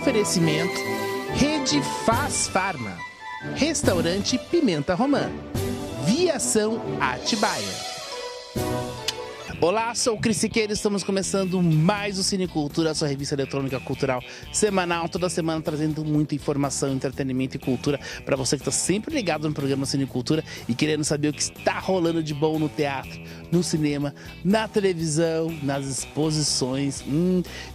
Oferecimento Rede Faz Farma, Restaurante Pimenta Romã, Viação Atibaia. Olá, sou o Cris Siqueira, estamos começando mais o Cinecultura, a sua revista eletrônica cultural semanal, toda semana trazendo muita informação, entretenimento e cultura para você que está sempre ligado no programa Cinecultura e querendo saber o que está rolando de bom no teatro, no cinema, na televisão, nas exposições.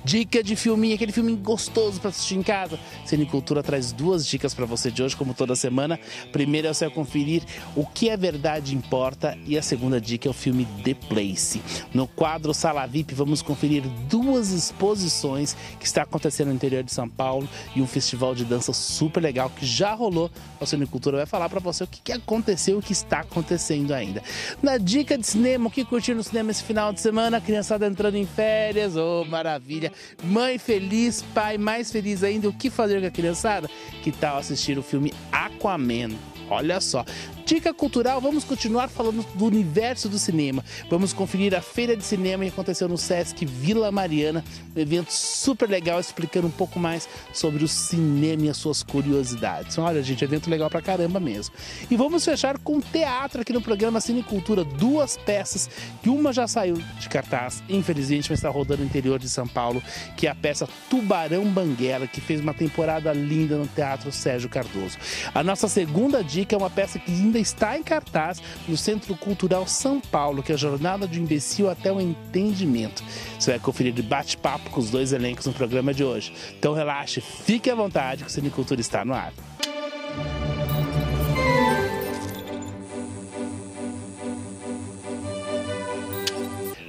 Dica de filminho, aquele filme gostoso para assistir em casa. Cinecultura traz duas dicas para você de hoje, como toda semana. Primeiro é você conferir o que é verdade importa e a segunda dica é o filme The Place. No quadro Sala VIP, vamos conferir duas exposições que está acontecendo no interior de São Paulo e um festival de dança super legal que já rolou. A Cinecultura vai falar para você o que aconteceu e o que está acontecendo ainda. Na dica de cinema, o que curtir no cinema esse final de semana? A criançada entrando em férias, oh maravilha! Mãe feliz, pai mais feliz ainda. O que fazer com a criançada? Que tal assistir o filme Aquaman? Olha só, dica cultural, vamos continuar falando do universo do cinema. Vamos conferir a feira de cinema que aconteceu no Sesc Vila Mariana, um evento super legal explicando um pouco mais sobre o cinema e as suas curiosidades. Olha, gente, evento legal pra caramba mesmo. E vamos fechar com teatro aqui no programa Cinecultura, duas peças, que uma já saiu de cartaz, infelizmente, mas está rodando no interior de São Paulo, que é a peça Tubarão Banguela, que fez uma temporada linda no Teatro Sérgio Cardoso. A nossa segunda dica é uma peça que ainda está em cartaz no Centro Cultural São Paulo, que é a Jornada do Imbecil até o Entendimento. Você vai conferir de bate-papo com os dois elencos no programa de hoje. Então relaxe, fique à vontade que o Cinecultura está no ar.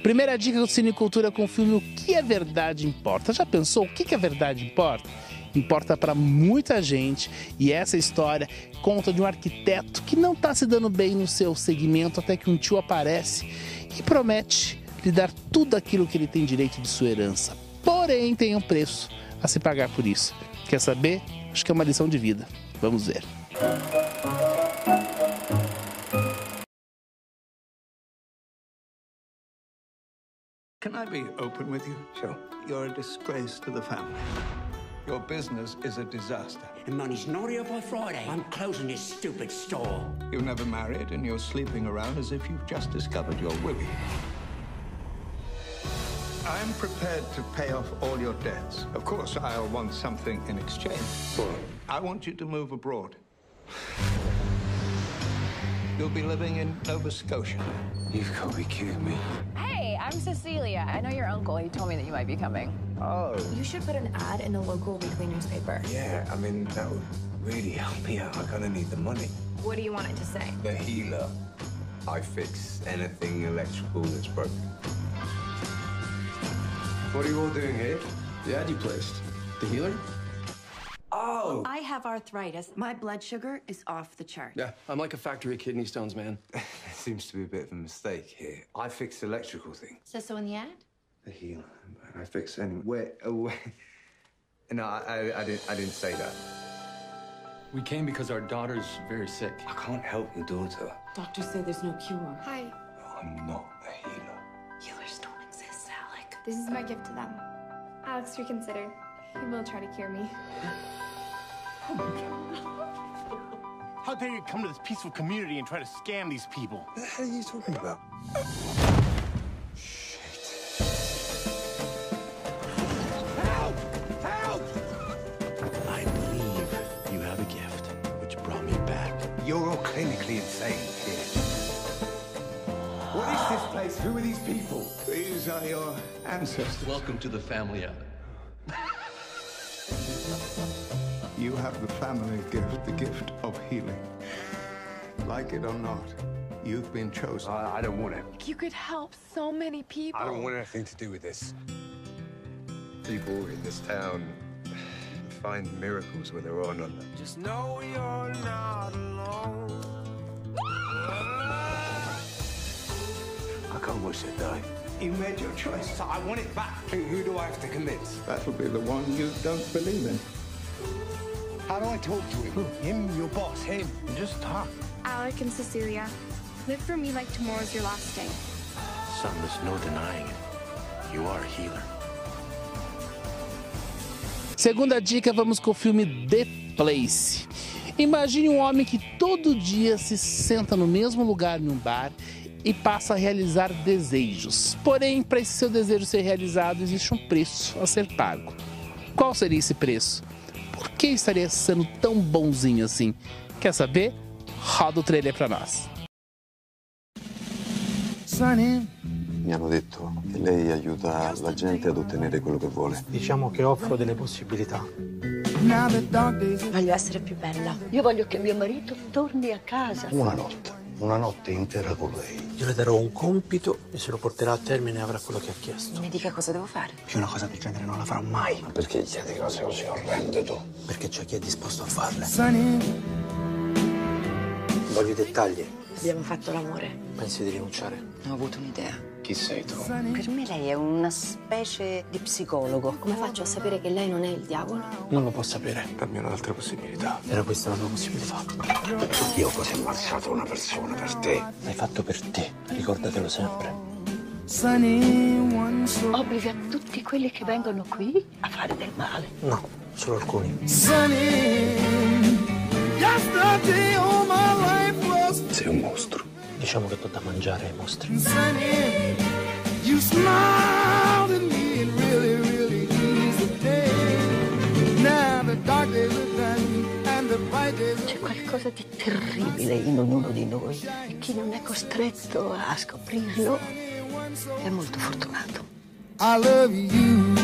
Primeira dica do Cinecultura com o filme O que é Verdade Importa. Já pensou o que é verdade importa? Importa para muita gente e essa história conta de um arquiteto que não está se dando bem no seu segmento até que um tio aparece e promete lhe dar tudo aquilo que ele tem direito de sua herança. Porém, tem um preço a se pagar por isso. Quer saber? Acho que é uma lição de vida. Vamos ver. Can I be open with you? Sure. You're a disgrace to the family. Your business is a disaster. The money's not here by Friday. I'm closing this stupid store. You're never married and you're sleeping around as if you've just discovered your Willie. I'm prepared to pay off all your debts. Of course, I'll want something in exchange. What? I want you to move abroad. You'll be living in Nova Scotia. You've got to be kidding me. Hey, I'm Cecilia. I know your uncle. He told me that you might be coming. Oh. You should put an ad in the local weekly newspaper. Yeah, I mean, that would really help me out. I'm gonna need the money. What do you want it to say? The healer. I fix anything electrical that's broken. What are you all doing here? The ad you placed. The healer? Oh! I have arthritis. My blood sugar is off the chart. Yeah, I'm like a factory of kidney stones, man. There seems to be a bit of a mistake here. I fix electrical things. So in the ad? The healer. I fix any... Wait, wait. No, I didn't say that. We came because our daughter's very sick. I can't help your daughter. Doctors say there's no cure. Hi. I'm not a healer. Healers don't exist, Alec. This is my gift to them. Alex, reconsider. He will try to cure me. How dare you come to this peaceful community and try to scam these people? What the hell are you talking about? Help! Help! I believe you have a gift, which brought me back. You're all clinically insane here. What is this place? Who are these people? These are your ancestors. Welcome to the family, Alec. You have the family gift, the gift of healing. Like it or not, you've been chosen. I don't want it. You could help so many people. I don't want anything to do with this. People in this town find miracles when they're on them. Just know you're not alone. I can't watch it die. You made your choice. I want it back. Who do I have to convince? That'll be the one you don't believe in. How do I talk to him? Him, your boss, him. Just talk. Alec and Cecilia, live for me like tomorrow's your last day. Son, there's no denying it. You are a healer. Segunda dica, vamos com o filme The Place. Imagine um homem que todo dia se senta no mesmo lugar em um bar e passa a realizar desejos. Porém, para esse seu desejo ser realizado, existe um preço a ser pago. Qual seria esse preço? Por que estaria sendo tão bonzinho assim? Quer saber? Roda o trailer para nós. Mi hanno detto che lei aiuta la gente ad ottenere quello che vuole. Diciamo che offro delle possibilità. Voglio essere più bella. Io voglio che mio marito torni a casa. Una notte intera con lei. Io le darò un compito e se lo porterà a termine avrà quello che ha chiesto. Mi dica cosa devo fare. Che una cosa del genere non la farà mai. Ma perché chiedi cose così orrende tu? Perché c'è chi è disposto a farle. Voglio i dettagli. Abbiamo fatto l'amore. Pensi di rinunciare? Ho avuto un'idea. Chi sei tu? Per me lei è una specie di psicologo. Come faccio a sapere che lei non è il diavolo? Non lo può sapere. Dammi un'altra possibilità. Era questa la tua possibilità. Io ho quasi ammazzato una persona per te. L'hai fatto per te. Ricordatelo sempre. Obbliga tutti quelli che vengono qui a fare del male. No, solo alcuni. Sei un mostro. Diciamo che do da mangiare ai mostri. C'è qualcosa di terribile in ognuno di noi e chi non è costretto a scoprirlo è molto fortunato. I love you.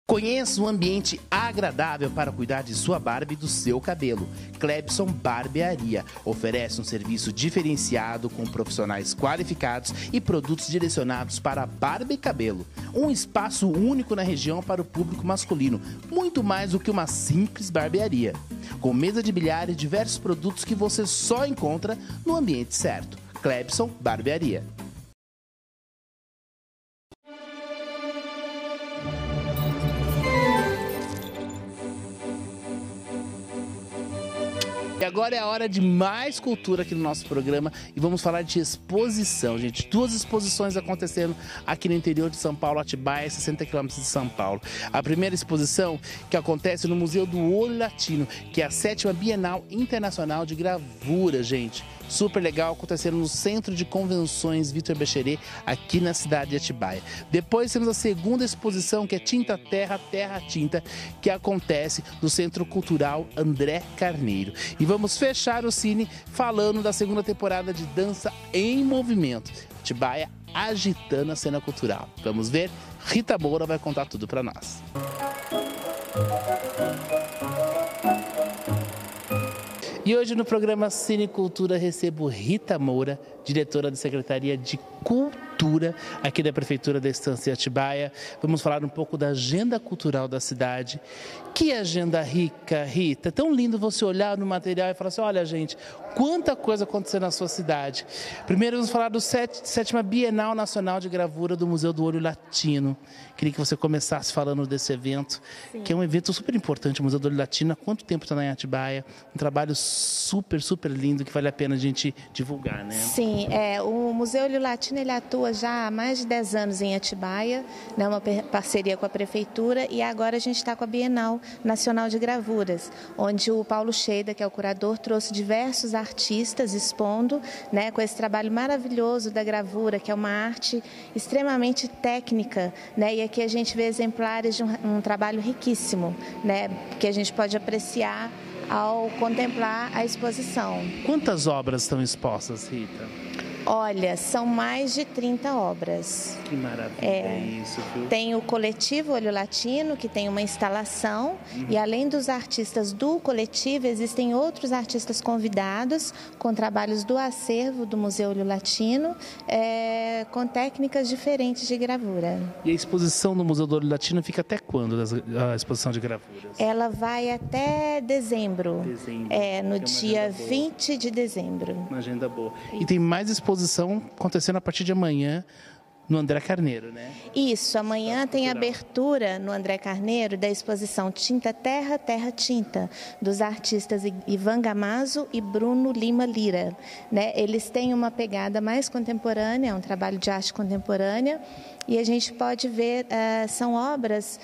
Conheça um ambiente agradável para cuidar de sua barba e do seu cabelo. Clebson Barbearia oferece um serviço diferenciado com profissionais qualificados e produtos direcionados para barba e cabelo. Um espaço único na região para o público masculino, muito mais do que uma simples barbearia. Com mesa de bilhar e diversos produtos que você só encontra no ambiente certo. Clebson Barbearia. E agora é a hora de mais cultura aqui no nosso programa e vamos falar de exposição, gente. 2 exposições acontecendo aqui no interior de São Paulo, Atibaia, 60 quilômetros de São Paulo. A primeira exposição que acontece no Museu do Olho Latino, que é a 7ª Bienal Internacional de Gravura, gente. Super legal, acontecendo no Centro de Convenções Vitor Becherê, aqui na cidade de Atibaia. Depois temos a segunda exposição, que é Tinta Terra, Terra Tinta, que acontece no Centro Cultural André Carneiro. E vamos fechar o cine falando da segunda temporada de Dança em Movimento. Atibaia agitando a cena cultural. Vamos ver? Rita Moura vai contar tudo para nós. E hoje no programa Cine Cultura recebo Rita Moura, diretora da Secretaria de Cultura aqui da Prefeitura da Estância Atibaia. Vamos falar um pouco da agenda cultural da cidade. Que agenda rica, Rita. É tão lindo você olhar no material e falar assim, olha gente, quanta coisa aconteceu na sua cidade. Primeiro vamos falar do 7ª Bienal Nacional de Gravura do Museu do Olho Latino. Queria que você começasse falando desse evento, Sim. que é um evento super importante, o Museu do Olho Latino. Há quanto tempo está em Atibaia? Um trabalho super, super lindo que vale a pena a gente divulgar, né? Sim, o Museu Olho Latino ele atua já há mais de 10 anos em Atibaia, né, uma parceria com a Prefeitura, e agora a gente está com a Bienal Nacional de Gravuras, onde o Paulo Cheida, que é o curador, trouxe diversos artistas expondo, né, com esse trabalho maravilhoso da gravura, que é uma arte extremamente técnica, né, e aqui a gente vê exemplares de um trabalho riquíssimo, né, que a gente pode apreciar ao contemplar a exposição. Quantas obras estão expostas, Rita? Olha, são mais de 30 obras. Que maravilha isso, viu? Tem o coletivo Olho Latino, que tem uma instalação, e além dos artistas do coletivo, existem outros artistas convidados com trabalhos do acervo do Museu Olho Latino, com técnicas diferentes de gravura. E a exposição no Museu do Olho Latino fica até quando, a exposição de gravuras? Ela vai até dezembro. No dia 20 de dezembro. Uma agenda boa. E tem mais exposição acontecendo a partir de amanhã no André Carneiro, né? Isso, amanhã tem abertura no André Carneiro da exposição Tinta Terra, Terra Tinta, dos artistas Ivan Gamazo e Bruno Lima Lira, né? Eles têm uma pegada mais contemporânea, é um trabalho de arte contemporânea, e a gente pode ver, são obras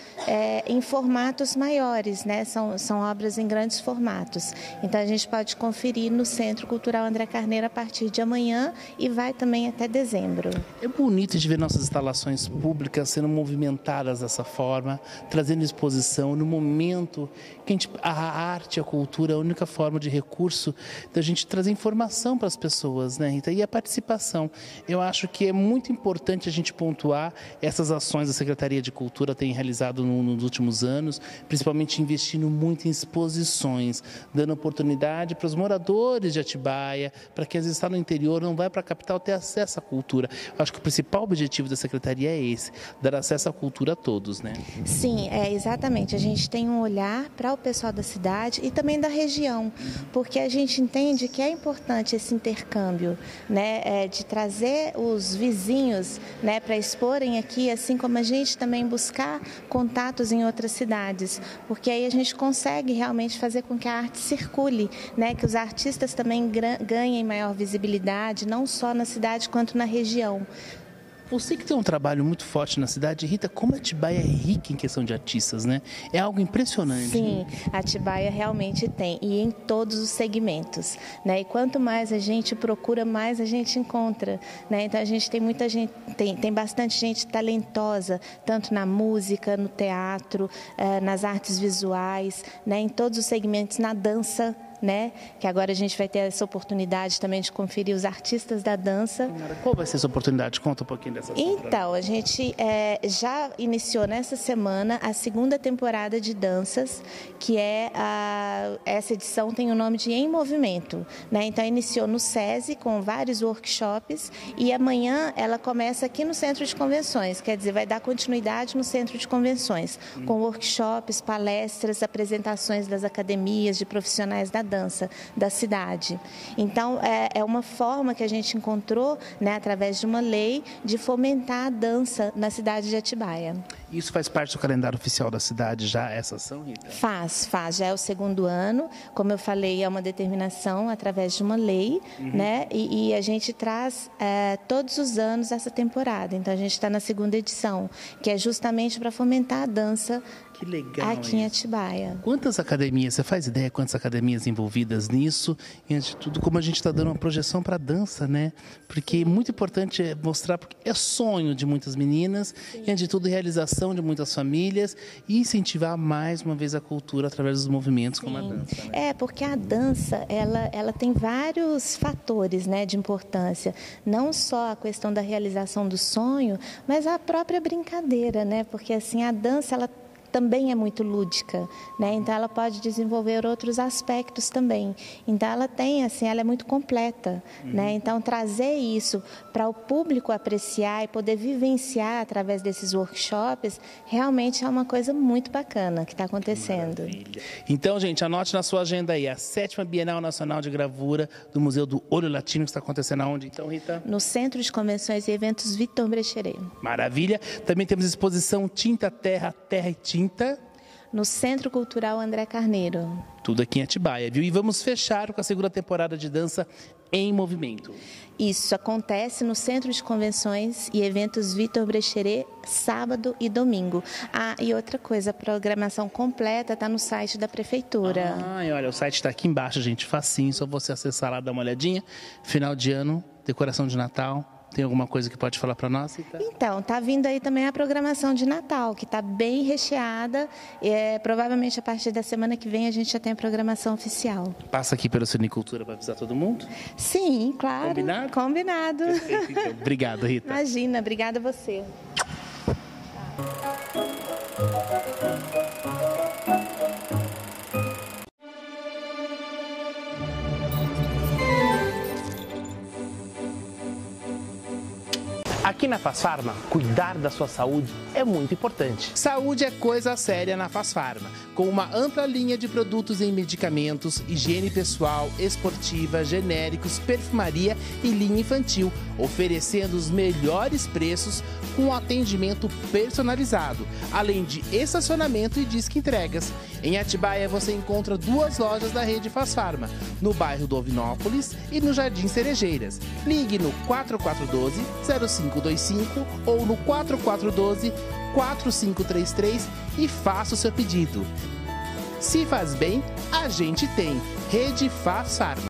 em formatos maiores, né? São obras em grandes formatos. Então a gente pode conferir no Centro Cultural André Carneiro a partir de amanhã e vai também até dezembro. É bonito de ver nossas instalações públicas sendo movimentadas dessa forma, trazendo exposição no momento que a arte, a cultura é a única forma de recurso da gente trazer informação para as pessoas, né, Rita? E a participação. Eu acho que é muito importante a gente pontuar essas ações da Secretaria de Cultura tem realizado nos últimos anos, principalmente investindo muito em exposições, dando oportunidade para os moradores de Atibaia, para quem às vezes está no interior, não vai para a capital, ter acesso à cultura. Eu acho que o principal objetivo da Secretaria é esse, dar acesso à cultura a todos, né? Sim, exatamente. A gente tem um olhar para o pessoal da cidade e também da região, porque a gente entende que é importante esse intercâmbio, né, de trazer os vizinhos, né, para exporem aqui, assim como a gente também buscar contatos em outras cidades, porque aí a gente consegue realmente fazer com que a arte circule, né, que os artistas também ganhem maior visibilidade, não só na cidade quanto na região. Você que tem um trabalho muito forte na cidade, Rita, como Atibaia é rica em questão de artistas, né? É algo impressionante. Sim, Atibaia realmente tem, e em todos os segmentos, né? E quanto mais a gente procura, mais a gente encontra, né? Então a gente tem muita gente, tem bastante gente talentosa, tanto na música, no teatro, nas artes visuais, né? Em todos os segmentos, na dança, né? Que agora a gente vai ter essa oportunidade também de conferir os artistas da dança. Qual vai ser essa oportunidade? Conta um pouquinho dessa. Então, a gente já iniciou nessa semana a segunda temporada de danças, que essa edição tem o nome de Em Movimento, né? Então, iniciou no SESI com vários workshops e amanhã ela começa aqui no Centro de Convenções, quer dizer, vai dar continuidade no Centro de Convenções, com workshops, palestras, apresentações das academias, de profissionais da dança da cidade. Então, é uma forma que a gente encontrou, né, através de uma lei, de fomentar a dança na cidade de Atibaia. Isso faz parte do calendário oficial da cidade já, essa ação, Rita? Faz. Já é o segundo ano. Como eu falei, é uma determinação através de uma lei, né? E a gente traz todos os anos essa temporada. Então, a gente está na segunda edição, que é justamente para fomentar a dança. Que legal aqui em Atibaia. Quantas academias, você faz ideia quantas academias envolvidas nisso? E, antes de tudo, como a gente está dando uma projeção para a dança, né? Porque é muito importante mostrar, porque é sonho de muitas meninas, sim, e, antes de tudo, realização de muitas famílias e incentivar mais uma vez a cultura através dos movimentos, sim, como a dança. Né? Porque a dança, ela tem vários fatores, né, de importância. Não só a questão da realização do sonho, mas a própria brincadeira, né? Porque, assim, a dança, ela também é muito lúdica, né? Então ela pode desenvolver outros aspectos também. Então ela tem, assim, ela é muito completa, né? Então trazer isso para o público apreciar e poder vivenciar através desses workshops realmente é uma coisa muito bacana que está acontecendo. Maravilha. Então, gente, anote na sua agenda aí a 7ª Bienal Nacional de Gravura do Museu do Olho Latino, que está acontecendo aonde, então, Rita? No Centro de Convenções e Eventos Vitor Brecheret. Maravilha. Também temos exposição Tinta Terra, Terra e Tinta no Centro Cultural André Carneiro. Tudo aqui em Atibaia, viu? E vamos fechar com a segunda temporada de dança Em Movimento. Isso acontece no Centro de Convenções e Eventos Vitor Brecheret, sábado e domingo. E outra coisa, a programação completa está no site da Prefeitura. E olha, o site está aqui embaixo, gente, facinho, só você acessar lá, dar uma olhadinha. Final de ano, decoração de Natal. Tem alguma coisa que pode falar para nós, Rita? Então, tá vindo aí também a programação de Natal, que está bem recheada. Provavelmente a partir da semana que vem a gente já tem a programação oficial. Passa aqui pelo Cinecultura para avisar todo mundo? Sim, claro. Combinado? Combinado. Perfeito, então. Obrigado, Rita. Imagina, obrigada a você. Aqui na Faz Farma, cuidar da sua saúde é muito importante. Saúde é coisa séria na Faz Farma, com uma ampla linha de produtos em medicamentos, higiene pessoal, esportiva, genéricos, perfumaria e linha infantil, oferecendo os melhores preços com atendimento personalizado, além de estacionamento e disque entregas. Em Atibaia você encontra 2 lojas da rede Faz Farma, no bairro do Ovinópolis e no Jardim Cerejeiras. Ligue no 4412-0525 ou no 4412-4533 e faça o seu pedido. Se faz bem, a gente tem. Rede Faz Farma.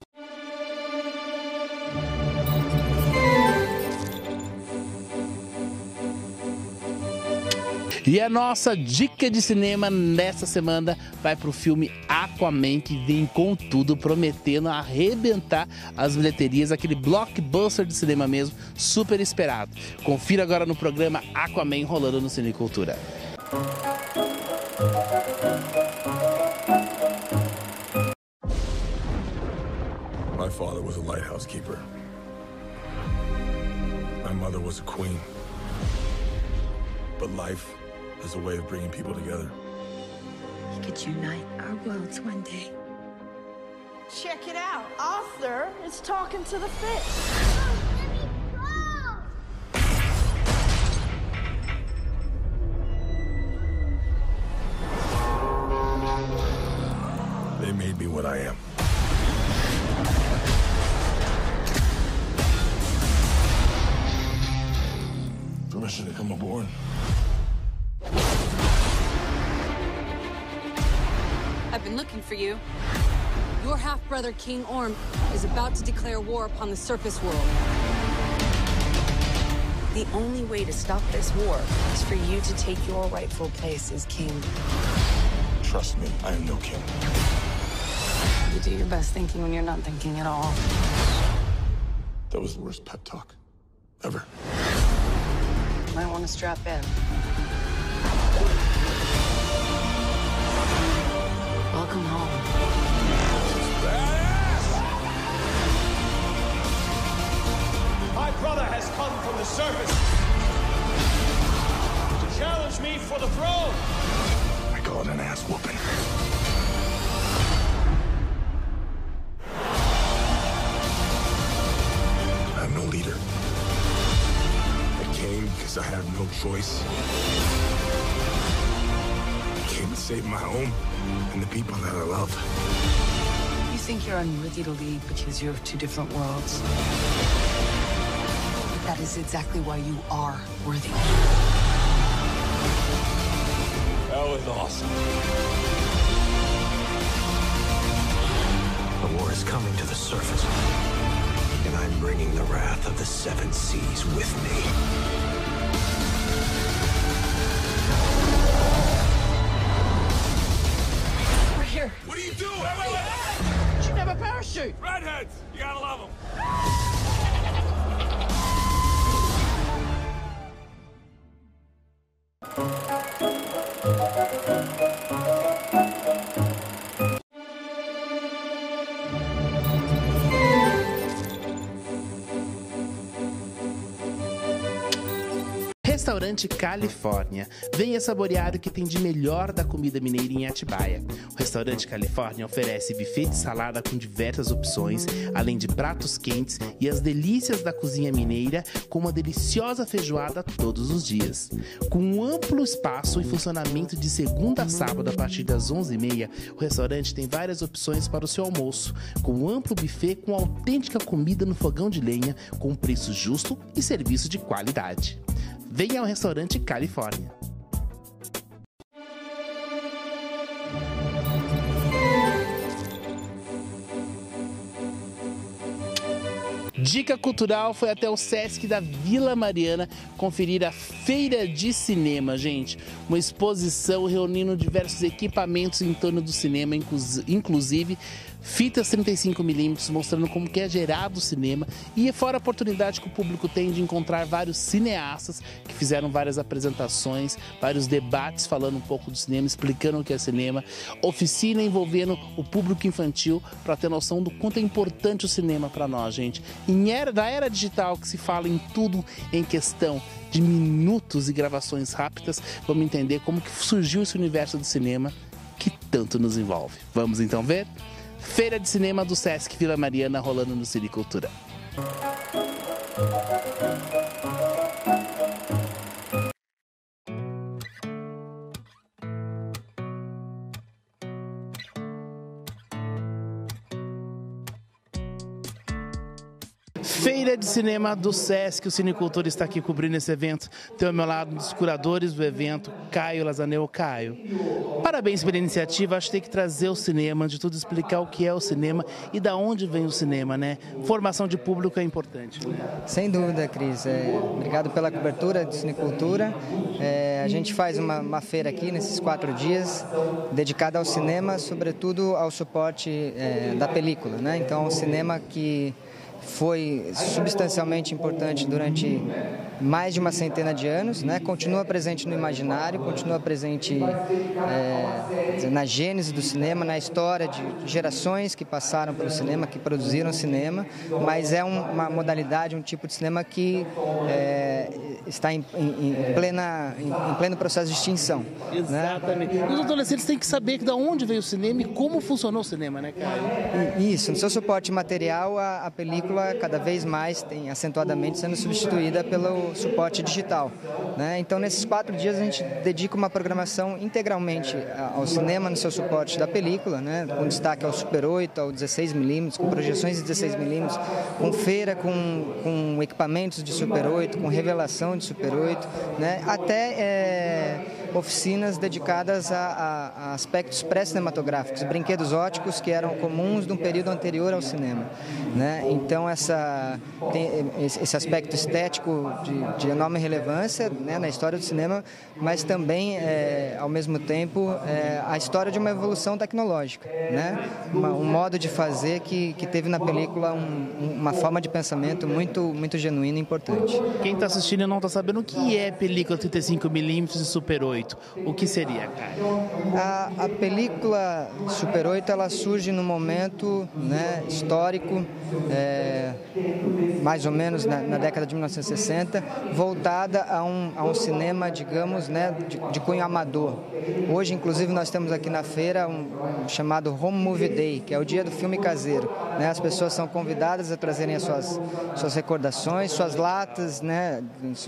E a nossa dica de cinema nessa semana vai para o filme Aquaman, que vem com tudo, prometendo arrebentar as bilheterias, aquele blockbuster de cinema mesmo, super esperado. Confira agora no programa Aquaman, rolando no Cinecultura. My father was a lighthouse keeper. My mother was a queen. But life is a way of bringing people together. We could unite our worlds one day. Check it out. Arthur is talking to the fish. They made me what I am. Permission to come aboard. I've been looking for you. Your half-brother, King Orm, is about to declare war upon the surface world. The only way to stop this war is for you to take your rightful place as king. Trust me, I am no king. You do your best thinking when you're not thinking at all. That was the worst pep talk ever. Might want to strap in. Welcome home. My brother has come from the surface to challenge me for the throne. I call it an ass whooping. I'm no leader. I came because I have no choice. I came to save my home and the people that I love. You think you're unworthy to lead because you're of 2 different worlds. But that is exactly why you are worthy. That was awesome. The war is coming to the surface, and I'm bringing the wrath of the 7 seas with me. Here. What are you doing? Wait. You should have a parachute. Redheads, you gotta love them. Restaurante Califórnia. Venha saborear o que tem de melhor da comida mineira em Atibaia. O Restaurante Califórnia oferece buffet de salada com diversas opções, além de pratos quentes e as delícias da cozinha mineira, com uma deliciosa feijoada todos os dias. Com um amplo espaço e funcionamento de segunda a sábado a partir das 11h30, o restaurante tem várias opções para o seu almoço, com um amplo buffet com autêntica comida no fogão de lenha, com preço justo e serviço de qualidade. Venha ao Restaurante Califórnia. Dica cultural foi até o Sesc da Vila Mariana conferir a Feira de Cinema, gente. Uma exposição reunindo diversos equipamentos em torno do cinema, inclusive fitas 35mm mostrando como que é gerado o cinema e fora a oportunidade que o público tem de encontrar vários cineastas que fizeram várias apresentações, vários debates falando um pouco do cinema, explicando o que é cinema, oficina envolvendo o público infantil para ter noção do quanto é importante o cinema para nós, gente. Na era digital que se fala em tudo em questão de minutos e gravações rápidas, vamos entender como que surgiu esse universo do cinema que tanto nos envolve. Vamos então ver? Feira de Cinema do Sesc Vila Mariana rolando no Cinecultura. Feira de Cinema do Sesc, o Cinecultura está aqui cobrindo esse evento. Tem ao meu lado um dos curadores do evento, Caio Lazaneu. Caio, parabéns pela iniciativa. Acho que tem que trazer o cinema, de tudo explicar o que é o cinema e da onde vem o cinema, né? Formação de público é importante, né? Sem dúvida, Cris. Obrigado pela cobertura de Cinecultura. A gente faz uma feira aqui nesses 4 dias dedicada ao cinema, sobretudo ao suporte da película, né? Então, o cinema que foi substancialmente importante durante mais de uma centena de anos, né? Continua presente no imaginário, continua presente na gênese do cinema, na história de gerações que passaram pelo cinema, que produziram cinema, mas é uma modalidade, um tipo de cinema que está em pleno processo de extinção. Exatamente. Né? Os adolescentes têm que saber de onde veio o cinema e como funcionou o cinema, né, Caio? Isso, no seu suporte material, a película cada vez mais tem acentuadamente sendo substituída pelo suporte digital, né? Então, nesses 4 dias a gente dedica uma programação integralmente ao cinema no seu suporte da película, né? Com destaque ao Super 8, ao 16mm, com projeções de 16mm, com feira com equipamentos de Super 8, com revelação de Super 8, né? Até oficinas dedicadas a aspectos pré-cinematográficos, brinquedos óticos que eram comuns de um período anterior ao cinema, né? Então tem esse aspecto estético de enorme relevância, né, na história do cinema, mas também ao mesmo tempo a história de uma evolução tecnológica, né? Um modo de fazer que teve na película uma forma de pensamento muito genuína e importante. Quem está assistindo e não está sabendo o que é película 35mm e Super 8. O que seria, cara? A película Super 8 ela surge num momento, né, histórico, mais ou menos na década de 1960, voltada a um cinema, digamos, né, de cunho amador. Hoje, inclusive, nós temos aqui na feira um chamado Home Movie Day, que é o dia do filme caseiro, né? As pessoas são convidadas a trazerem as suas recordações, suas latas, né,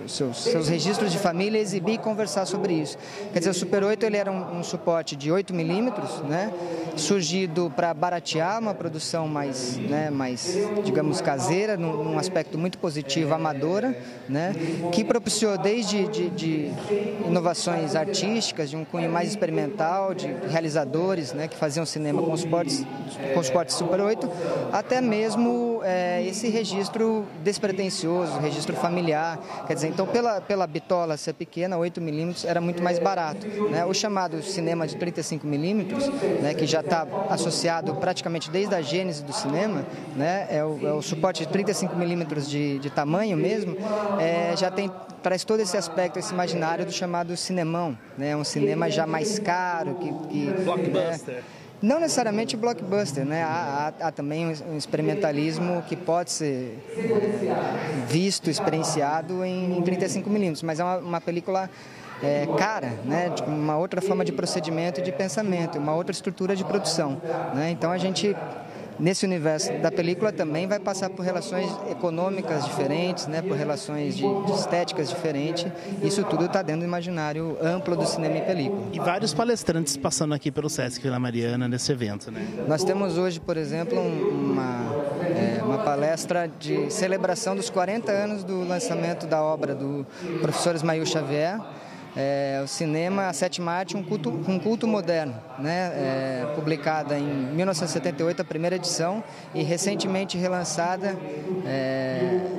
seus registros de família, exibir e conversar sobre isso. Quer dizer, o Super 8 ele era um suporte de 8mm, né, surgido para baratear uma produção mais, digamos, caseira, num aspecto muito positivo, amadora, né, que propiciou desde de inovações artísticas, de um cunho mais experimental, de realizadores, né, que faziam cinema com suportes Super 8, até mesmo esse registro despretensioso, registro familiar. Quer dizer, então pela bitola ser pequena, 8mm era muito mais barato, né? O chamado cinema de 35mm, né, que já está associado praticamente desde a gênese do cinema, né, é o suporte de 35mm de tamanho mesmo, traz todo esse aspecto, esse imaginário do chamado cinemão, né? Um cinema já mais caro, blockbuster. Não necessariamente blockbuster, né? Há também um experimentalismo que pode ser visto, experienciado em 35mm, mas é uma película cara, né? De uma outra forma de procedimento e de pensamento, uma outra estrutura de produção, né? Então a gente, nesse universo da película, também vai passar por relações econômicas diferentes, né? Por relações de estéticas diferentes. Isso tudo está dentro do imaginário amplo do cinema e película. E vários palestrantes passando aqui pelo Sesc Vila Mariana nesse evento, né? Nós temos hoje, por exemplo, uma palestra de celebração dos 40 anos do lançamento da obra do professor Ismael Xavier, o cinema, a sétima arte, um culto moderno, né? Publicada em 1978, a primeira edição, e recentemente relançada,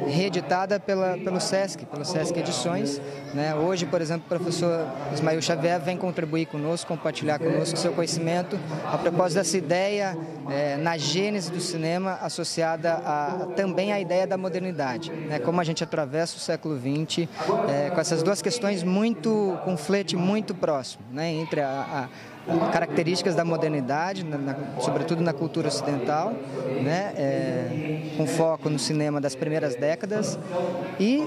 reeditada pelo SESC Edições, né? Hoje, por exemplo, o professor Ismael Xavier vem contribuir conosco, compartilhar conosco seu conhecimento a propósito dessa ideia na gênese do cinema associada também à ideia da modernidade, né? Como a gente atravessa o século XX com essas duas questões com um flerte muito próximo, né? Entre características da modernidade, sobretudo na cultura ocidental, né? Com foco no cinema das primeiras décadas e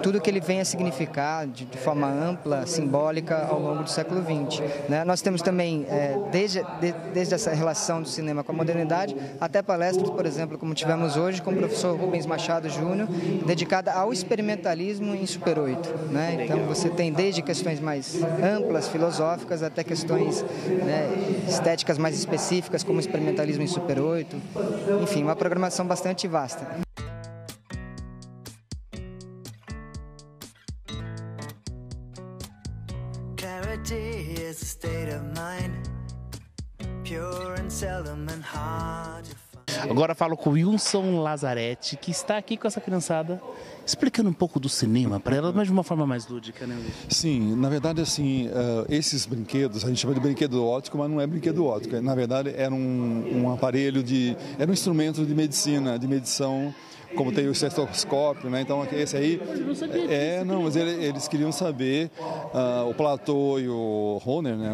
tudo que ele vem a significar de forma ampla, simbólica ao longo do século XX, né? Nós temos também, desde essa relação do cinema com a modernidade, até palestras, por exemplo, como tivemos hoje com o professor Rubens Machado Júnior, dedicada ao experimentalismo em Super 8, né? Então você tem desde questões mais amplas, filosóficas, até questões, né, estéticas mais específicas, como experimentalismo em Super 8. Enfim, uma programação bastante vasta. Agora falo com o Wilson Lazzaretti, que está aqui com essa criançada, explicando um pouco do cinema para ela, mas de uma forma mais lúdica, né, Wilson? Sim, na verdade, assim, esses brinquedos, a gente chama de brinquedo óptico, mas não é brinquedo óptico. Na verdade, era um aparelho era um instrumento de medicina, de medição, como tem o estetoscópio, né? Então esse aí mas eles queriam saber, o Platô e o Horner, né?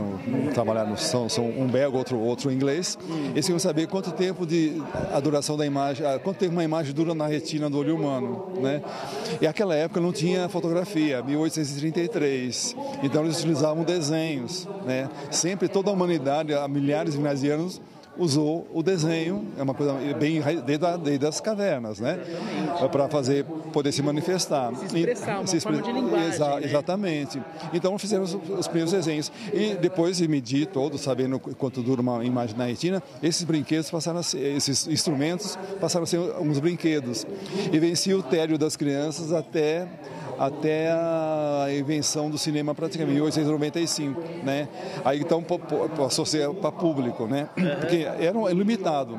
Trabalharam, são um belga, outro inglês. Eles queriam saber quanto tempo a duração da imagem, quanto tempo uma imagem dura na retina do olho humano, né? E naquela época não tinha fotografia, 1833. Então eles utilizavam desenhos, né? Sempre toda a humanidade, há milhares e milhares de anos, usou o desenho, é uma coisa bem desde as cavernas, né? Para poder se manifestar. Se expressar, uma forma de linguagem. Exatamente. Então fizeram os primeiros desenhos. E depois de medir todo, sabendo quanto dura uma imagem na retina, esses brinquedos esses instrumentos passaram a ser uns brinquedos. E vencia o tédio das crianças até a invenção do cinema praticamente, em 1895, né? Aí então passou a ser para público, né? Porque era limitado.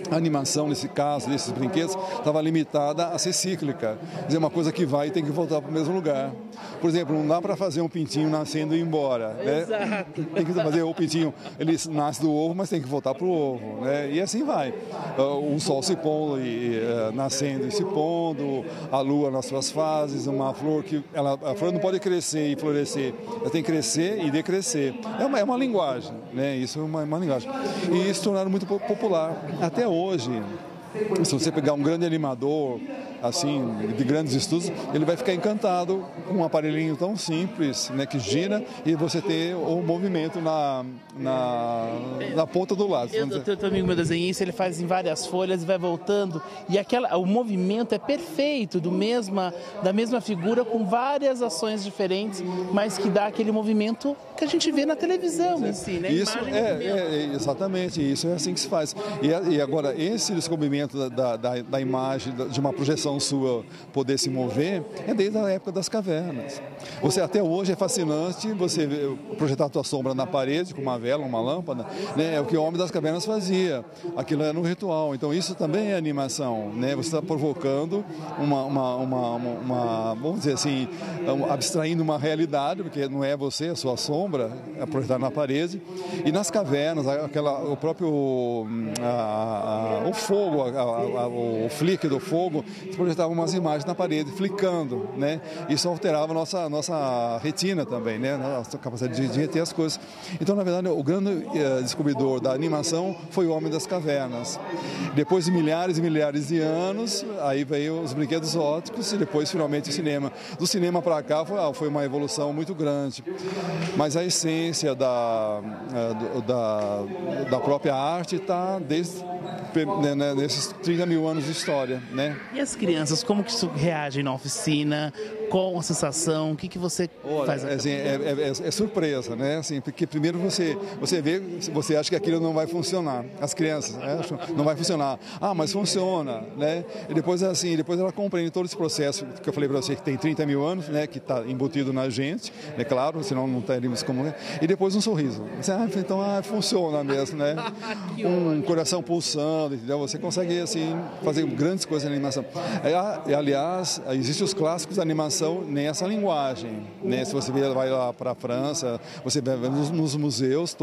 A animação, nesse caso, desses brinquedos, estava limitada a ser cíclica. Quer dizer, uma coisa que vai e tem que voltar para o mesmo lugar. Por exemplo, não dá para fazer um pintinho nascendo e ir embora, né? Exato. Tem que fazer o pintinho, ele nasce do ovo, mas tem que voltar para o ovo, né? E assim vai. O sol se pondo e nascendo e se pondo, a lua nas suas fases, uma flor a flor não pode crescer e florescer, ela tem que crescer e decrescer. É uma linguagem, né? Isso é uma linguagem. E isso tornaram muito popular. Até hoje, se você pegar um grande animador, assim, de grandes estudos, ele vai ficar encantado com um aparelhinho tão simples, né, que gira e você ter o movimento na ponta do lado. Eu tenho um amigo meu desenhista, ele faz em várias folhas e vai voltando, e o movimento é perfeito, da mesma figura, com várias ações diferentes, mas que dá aquele movimento que a gente vê na televisão em si, né? Isso exatamente, isso é assim que se faz. E agora, esse descobrimento da imagem, de uma projeção sua poder se mover, é desde a época das cavernas. Até hoje é fascinante você projetar a tua sombra na parede com uma vela, uma lâmpada, né? É o que o homem das cavernas fazia. Aquilo era um ritual. Então isso também é animação, né? Você está provocando vamos dizer assim, abstraindo uma realidade, porque não é você, a sua sombra, é projetada na parede. E nas cavernas, o próprio o fogo, o flick do fogo, projetava umas imagens na parede, flicando, né? Isso alterava a nossa retina também, né? Nossa capacidade de reter as coisas. Então, na verdade, o grande descobridor da animação foi o homem das cavernas. Depois de milhares e milhares de anos, aí veio os brinquedos ópticos e depois, finalmente, o cinema. Do cinema para cá foi uma evolução muito grande. Mas a essência da própria arte está nesses 30 mil anos de história, né? E as crianças, como que reagem na oficina Qual a sensação? O que você faz? Assim, é surpresa, né? Assim, porque primeiro você vê, você acha que aquilo não vai funcionar. As crianças acham não vai funcionar. Ah, mas funciona, né? E depois ela compreende todo esse processo que eu falei para você, que tem 30 mil anos, né? Que está embutido na gente, é claro, senão não teríamos como... E depois um sorriso. Então, funciona mesmo, né? Um coração pulsando, entendeu? Você consegue, assim, fazer grandes coisas na animação. Aliás, existem os clássicos da animação nessa linguagem, né? Se você vai lá para a França, você vai nos museus,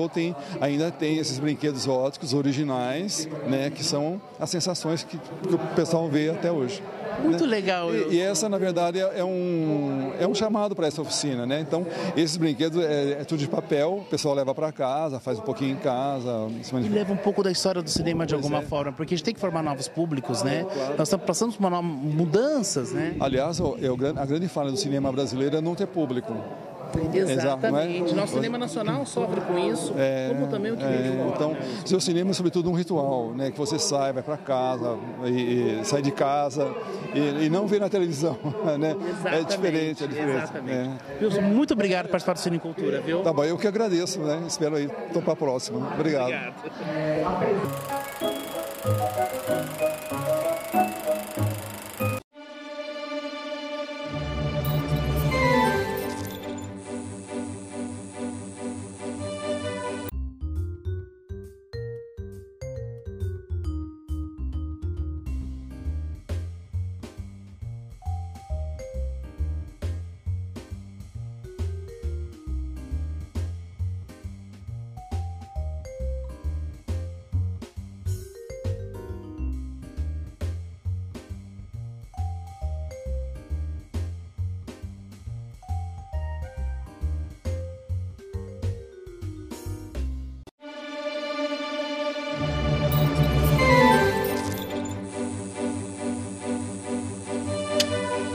ainda tem esses brinquedos óticos originais, né? Que são as sensações que o pessoal vê até hoje. Muito legal. E essa, na verdade, é um chamado para essa oficina, né? Então, esses brinquedos é tudo de papel, o pessoal leva para casa, faz um pouquinho em casa. E leva um pouco da história do cinema de alguma forma, porque a gente tem que formar novos públicos, né? Claro. Nós estamos passando por mudanças, né? Aliás, a grande falha do cinema brasileiro é não ter público. Exatamente. Nosso cinema nacional sofre com isso, como também o que vem de fora. Então, seu cinema é sobretudo um ritual, né? Que você sai, vai para casa, e sai de casa e não vê na televisão, né? É diferente. Exatamente. Wilson, muito obrigado por participar do Cine Cultura, viu? Tá bom, eu que agradeço, né? Espero aí topar a próxima. Obrigado.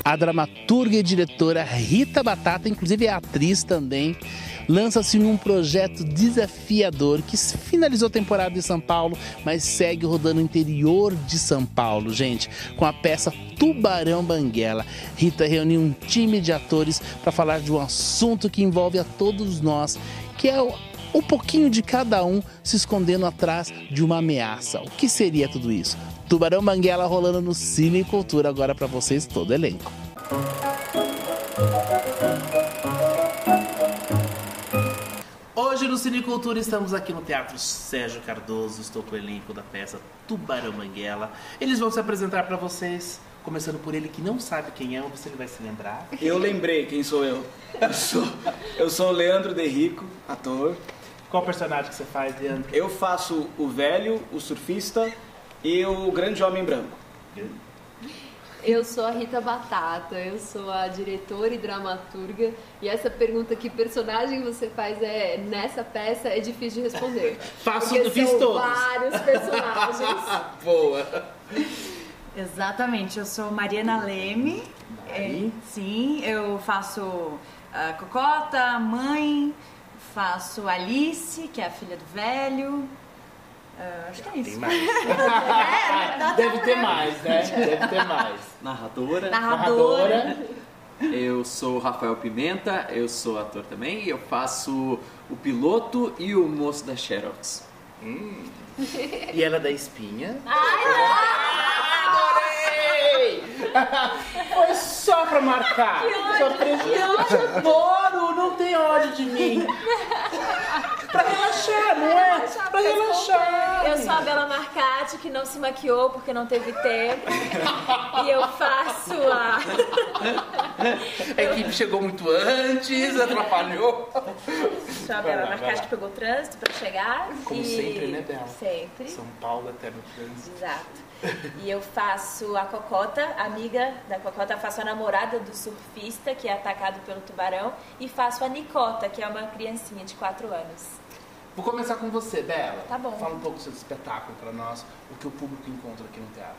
A dramaturga e diretora Rita Batata, inclusive é atriz também, lança-se em um projeto desafiador que finalizou a temporada em São Paulo, mas segue rodando no interior de São Paulo, gente, com a peça Tubarão Banguela. Rita reuniu um time de atores para falar de um assunto que envolve a todos nós, que é um pouquinho de cada um se escondendo atrás de uma ameaça. O que seria tudo isso? Tubarão Banguela rolando no Cine Cultura agora para vocês, todo elenco. Hoje no Cine Cultura estamos aqui no Teatro Sérgio Cardoso, estou com o elenco da peça Tubarão Banguela. Eles vão se apresentar para vocês, começando por ele que não sabe quem é, vamos ver se ele vai se lembrar. Eu lembrei quem sou eu. Eu sou o Leandro De Rico, ator. Qual personagem que você faz, Leandro? Eu faço o velho, o surfista e o grande homem branco. Eu sou a Rita Batata, eu sou a diretora e dramaturga. E essa pergunta, que personagem você faz nessa peça, é difícil de responder. Fiz todos. Vários personagens. Boa. Exatamente, eu sou Mariana Leme. Sim, eu faço a Cocota, a mãe, faço Alice, que é a filha do velho. Acho que é isso. Tem mais. Deve ter mais, né? Deve ter mais. Narradora. Eu sou o Rafael Pimenta, eu sou ator também e eu faço o piloto e o moço da Xerox. E ela da espinha? Adorei! Foi só pra marcar. Eu te adoro, não tem ódio de mim. Pra relaxar, não é? Pra relaxar. Eu sou a Bela Marcati, que não se maquiou porque não teve tempo. E eu faço A equipe chegou muito antes, atrapalhou. Sou a Bela Marcati, que pegou o trânsito pra chegar. Como sempre, né, Bela? Sempre. São Paulo, eterno trânsito. Exato. E eu faço a Cocota, amiga da Cocota, faço a namorada do surfista, que é atacado pelo tubarão, e faço a Nicota, que é uma criancinha de 4 anos. Vou começar com você, Bela. Tá bom. Fala um pouco do seu espetáculo para nós, o que o público encontra aqui no Teatro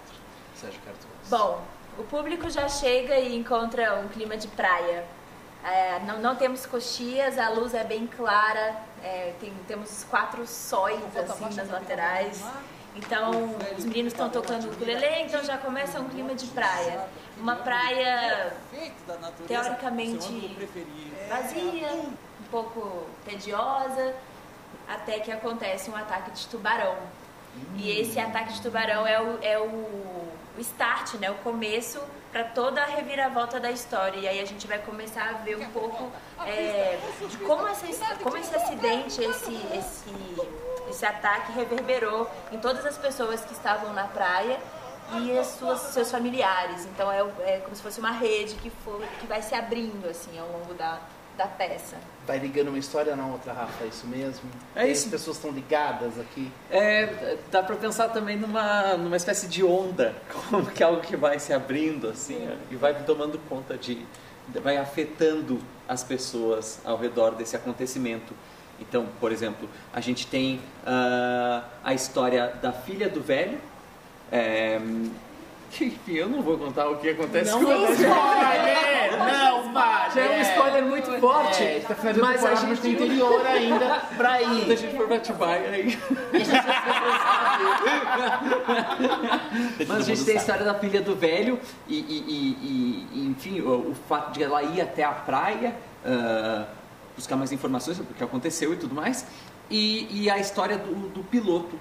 Sérgio Cardoso. Bom, o público já chega e encontra um clima de praia. Não temos coxias, a luz é bem clara, temos 4 sóis assim nas laterais. Então, os meninos estão tocando o ukulele, então já começa um clima de praia. Uma praia teoricamente vazia, um pouco tediosa, até que acontece um ataque de tubarão. E esse ataque de tubarão é o start, né? O começo para toda a reviravolta da história. E aí a gente vai começar a ver um pouco de como esse acidente, esse ataque reverberou em todas as pessoas que estavam na praia e seus familiares. Então é como se fosse uma rede que vai se abrindo assim ao longo da peça. Vai ligando uma história na outra, Rafa, é isso mesmo? É isso. As pessoas estão ligadas aqui? Dá pra pensar também numa espécie de onda, como que é algo que vai se abrindo assim, e vai tomando conta vai afetando as pessoas ao redor desse acontecimento. Então, por exemplo, a gente tem a história da filha do velho. Enfim, eu não vou contar o que acontece com o spoiler! Não, vai! Já é um spoiler muito forte. Mas a gente tem interior ainda pra ir. Quando a gente for pra Atibaia aí. Mas a gente tem a história da filha do velho e enfim, o fato de ela ir até a praia, buscar mais informações sobre o que aconteceu e tudo mais. E a história do piloto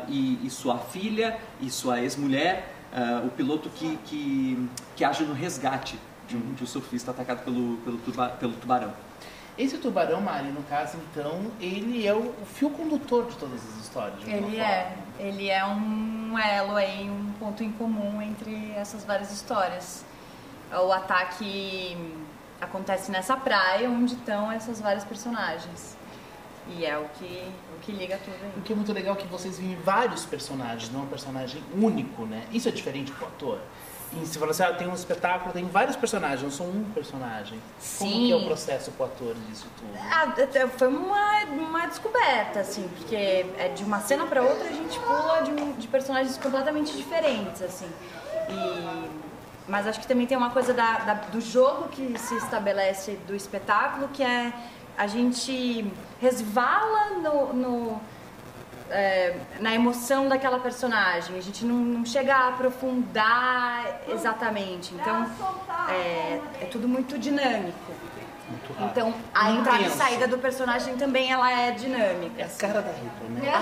e sua filha e sua ex-mulher. O piloto que age no resgate de um surfista atacado pelo tubarão. Esse tubarão, Mari, no caso, então, ele é o fio condutor de todas as histórias. Ele é um elo aí, um ponto em comum entre essas várias histórias. O ataque acontece nessa praia onde estão essas várias personagens. E é o que liga tudo aí. O que é muito legal é que vocês vivem vários personagens, não um personagem único, né? Isso é diferente pro ator. E se fala assim, tem um espetáculo, tem vários personagens, não são um personagem. Sim. Como que é o processo pro ator disso tudo? Foi uma descoberta, assim, porque de uma cena para outra a gente pula de personagens completamente diferentes, assim. Mas acho que também tem uma coisa do jogo que se estabelece do espetáculo, que é a gente resvala na emoção daquela personagem, a gente não chega a aprofundar exatamente, então é tudo muito dinâmico. Então a entrada e saída do personagem também ela é dinâmica. É a cara da Rita, né? É a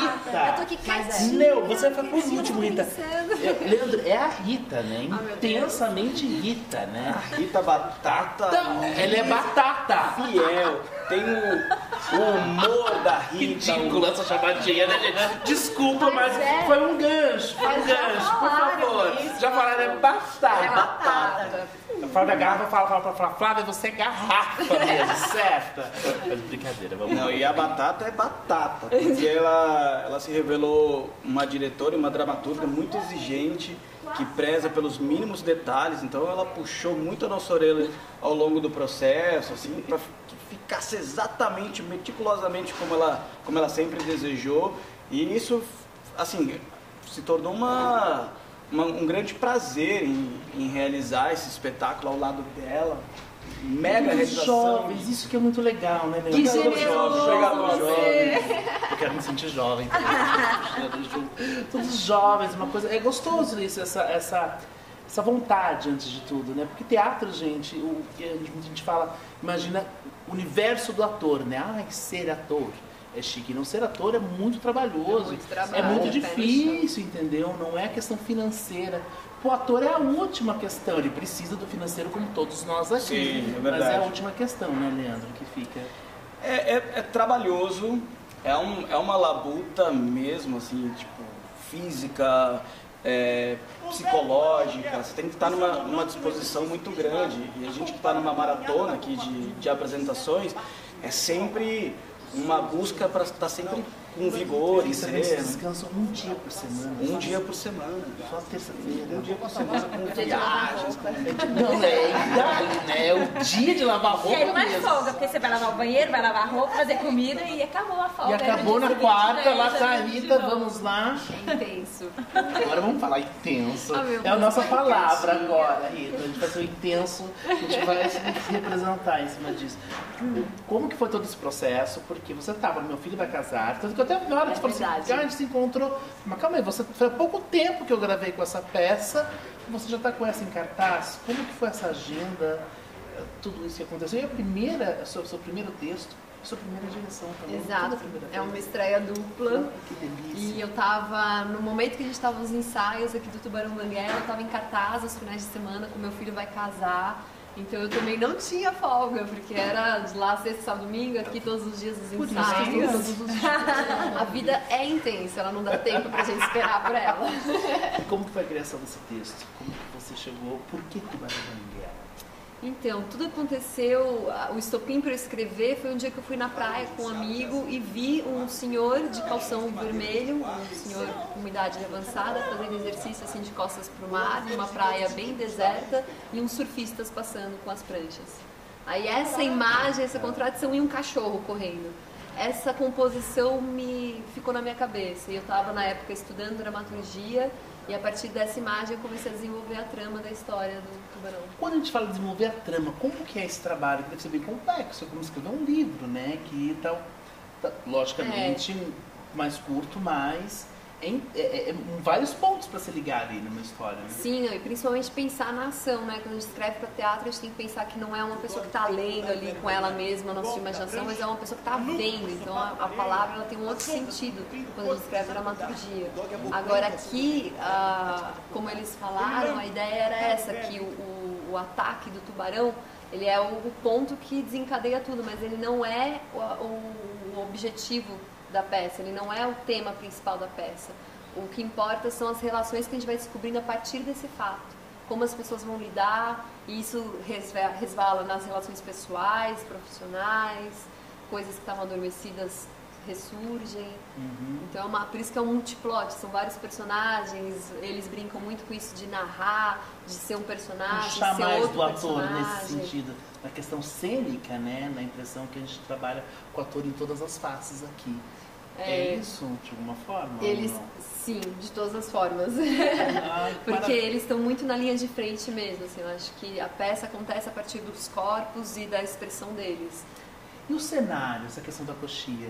Rita. Eu tô aqui quietinha. Não, você vai por último, Rita. Leandro, é a Rita, né? Intensamente Rita, né? A Rita Batata. Ela é batata. Fiel. Tem o humor da Rita. Ridícula essa chamadinha, né, gente? Desculpa, mas foi um gancho. Foi um gancho, por favor. Já falaram, é batata. É batata. A Flávia Garrafa fala pra Flávia, você é garrafa mesmo, certa? Mas brincadeira, vamos lá. Não, e a batata é batata, porque ela se revelou uma diretora e uma dramaturga muito exigente, que preza pelos mínimos detalhes, então ela puxou muito a nossa orelha ao longo do processo, assim, para que ficasse exatamente, meticulosamente como ela sempre desejou, e isso, assim, se tornou um grande prazer em realizar esse espetáculo ao lado dela. Mega realização. Jovens, isso que é muito legal, né, Leandro? Que generoso! Eu quero me sentir jovem. Todos jovens, uma coisa... É gostoso isso, essa vontade, antes de tudo, né? Porque teatro, gente, o que a gente fala, imagina o universo do ator, né? Ser ator. É chique. Não ser ator é muito trabalhoso. É muito difícil, entendeu? Não é questão financeira. O ator é a última questão. Ele precisa do financeiro como todos nós aqui. Sim, é verdade. Mas é a última questão, né, Leandro, que fica... É trabalhoso. É uma labuta mesmo, assim, tipo, física, psicológica. Você tem que estar numa disposição muito grande. E a gente que está numa maratona aqui de apresentações, é sempre uma busca para estar sempre com vigor e sereno. Vocês descansam um dia por semana? Um dia por semana. Só terça-feira? Um dia por semana com viagens. Não, é o dia de lavar roupa. E aí não é folga, porque você vai lavar o banheiro, vai lavar roupa, fazer comida e acabou a folga. E acabou na quarta, lá tá a Rita, vamos lá. Intenso. Agora vamos falar intenso. É a nossa palavra agora, Rita. A gente vai ser o intenso, a gente vai se representar em cima disso. Como que foi todo esse processo? Porque você tava, meu filho vai casar, tanto que Porque até na hora que você falou assim, a gente se encontrou. Mas calma aí, foi há pouco tempo que eu gravei com essa peça, você já está com essa em cartaz. Como que foi essa agenda, tudo isso que aconteceu? E seu primeiro texto, sua primeira direção também. Exato, é uma estreia dupla. Que delícia. E eu tava, no momento que a gente tava nos ensaios aqui do Tubarão Banguela, eu tava em cartaz aos finais de semana, com meu filho vai casar. Então eu também não tinha folga, porque era de lá sexta, sábado, domingo, aqui todos os dias os ensaios. A vida é intensa, ela não dá tempo pra gente esperar por ela. E como que foi a criação desse texto? Como que você chegou? Por que Tubarão Banguela? Então, tudo aconteceu, o estopim para eu escrever foi um dia que eu fui na praia com um amigo e vi um senhor de calção vermelho, um senhor com uma idade avançada, fazendo exercício assim de costas para o mar, numa praia bem deserta, e uns surfistas passando com as pranchas. Aí essa imagem, essa contradição e um cachorro correndo. Essa composição ficou na minha cabeça, e eu estava na época estudando dramaturgia, e a partir dessa imagem eu comecei a desenvolver a trama da história do Tubarão. Quando a gente fala de desenvolver a trama, como que é esse trabalho? Que deve ser bem complexo, é como escrever um livro, né? Que logicamente mais curto, mas vários pontos para se ligar ali numa história, né? Sim, e principalmente pensar na ação, né? Quando a gente escreve para teatro, a gente tem que pensar que não é uma pessoa que está lendo ali com ela mesma, na sua imaginação, mas é uma pessoa que está vendo. Então a palavra ela tem um outro sentido quando a gente escreve dramaturgia. Agora aqui, como eles falaram, a ideia era essa, que o ataque do tubarão, ele é o ponto que desencadeia tudo, mas ele não é o objetivo da peça, ele não é o tema principal da peça. O que importa são as relações que a gente vai descobrindo a partir desse fato. Como as pessoas vão lidar, e isso resvala nas relações pessoais, profissionais, coisas que estavam adormecidas ressurgem. Então por isso que é um multiplot, são vários personagens, eles brincam muito com isso de narrar, de ser um personagem, puxar ser mais outro do ator personagem. nesse sentido, na questão cênica, né? Na impressão que a gente trabalha com o ator em todas as faces aqui. É isso, de alguma forma? Sim, de todas as formas. Porque eles estão muito na linha de frente mesmo, assim, eu acho que a peça acontece a partir dos corpos e da expressão deles. E o cenário, essa questão da coxia?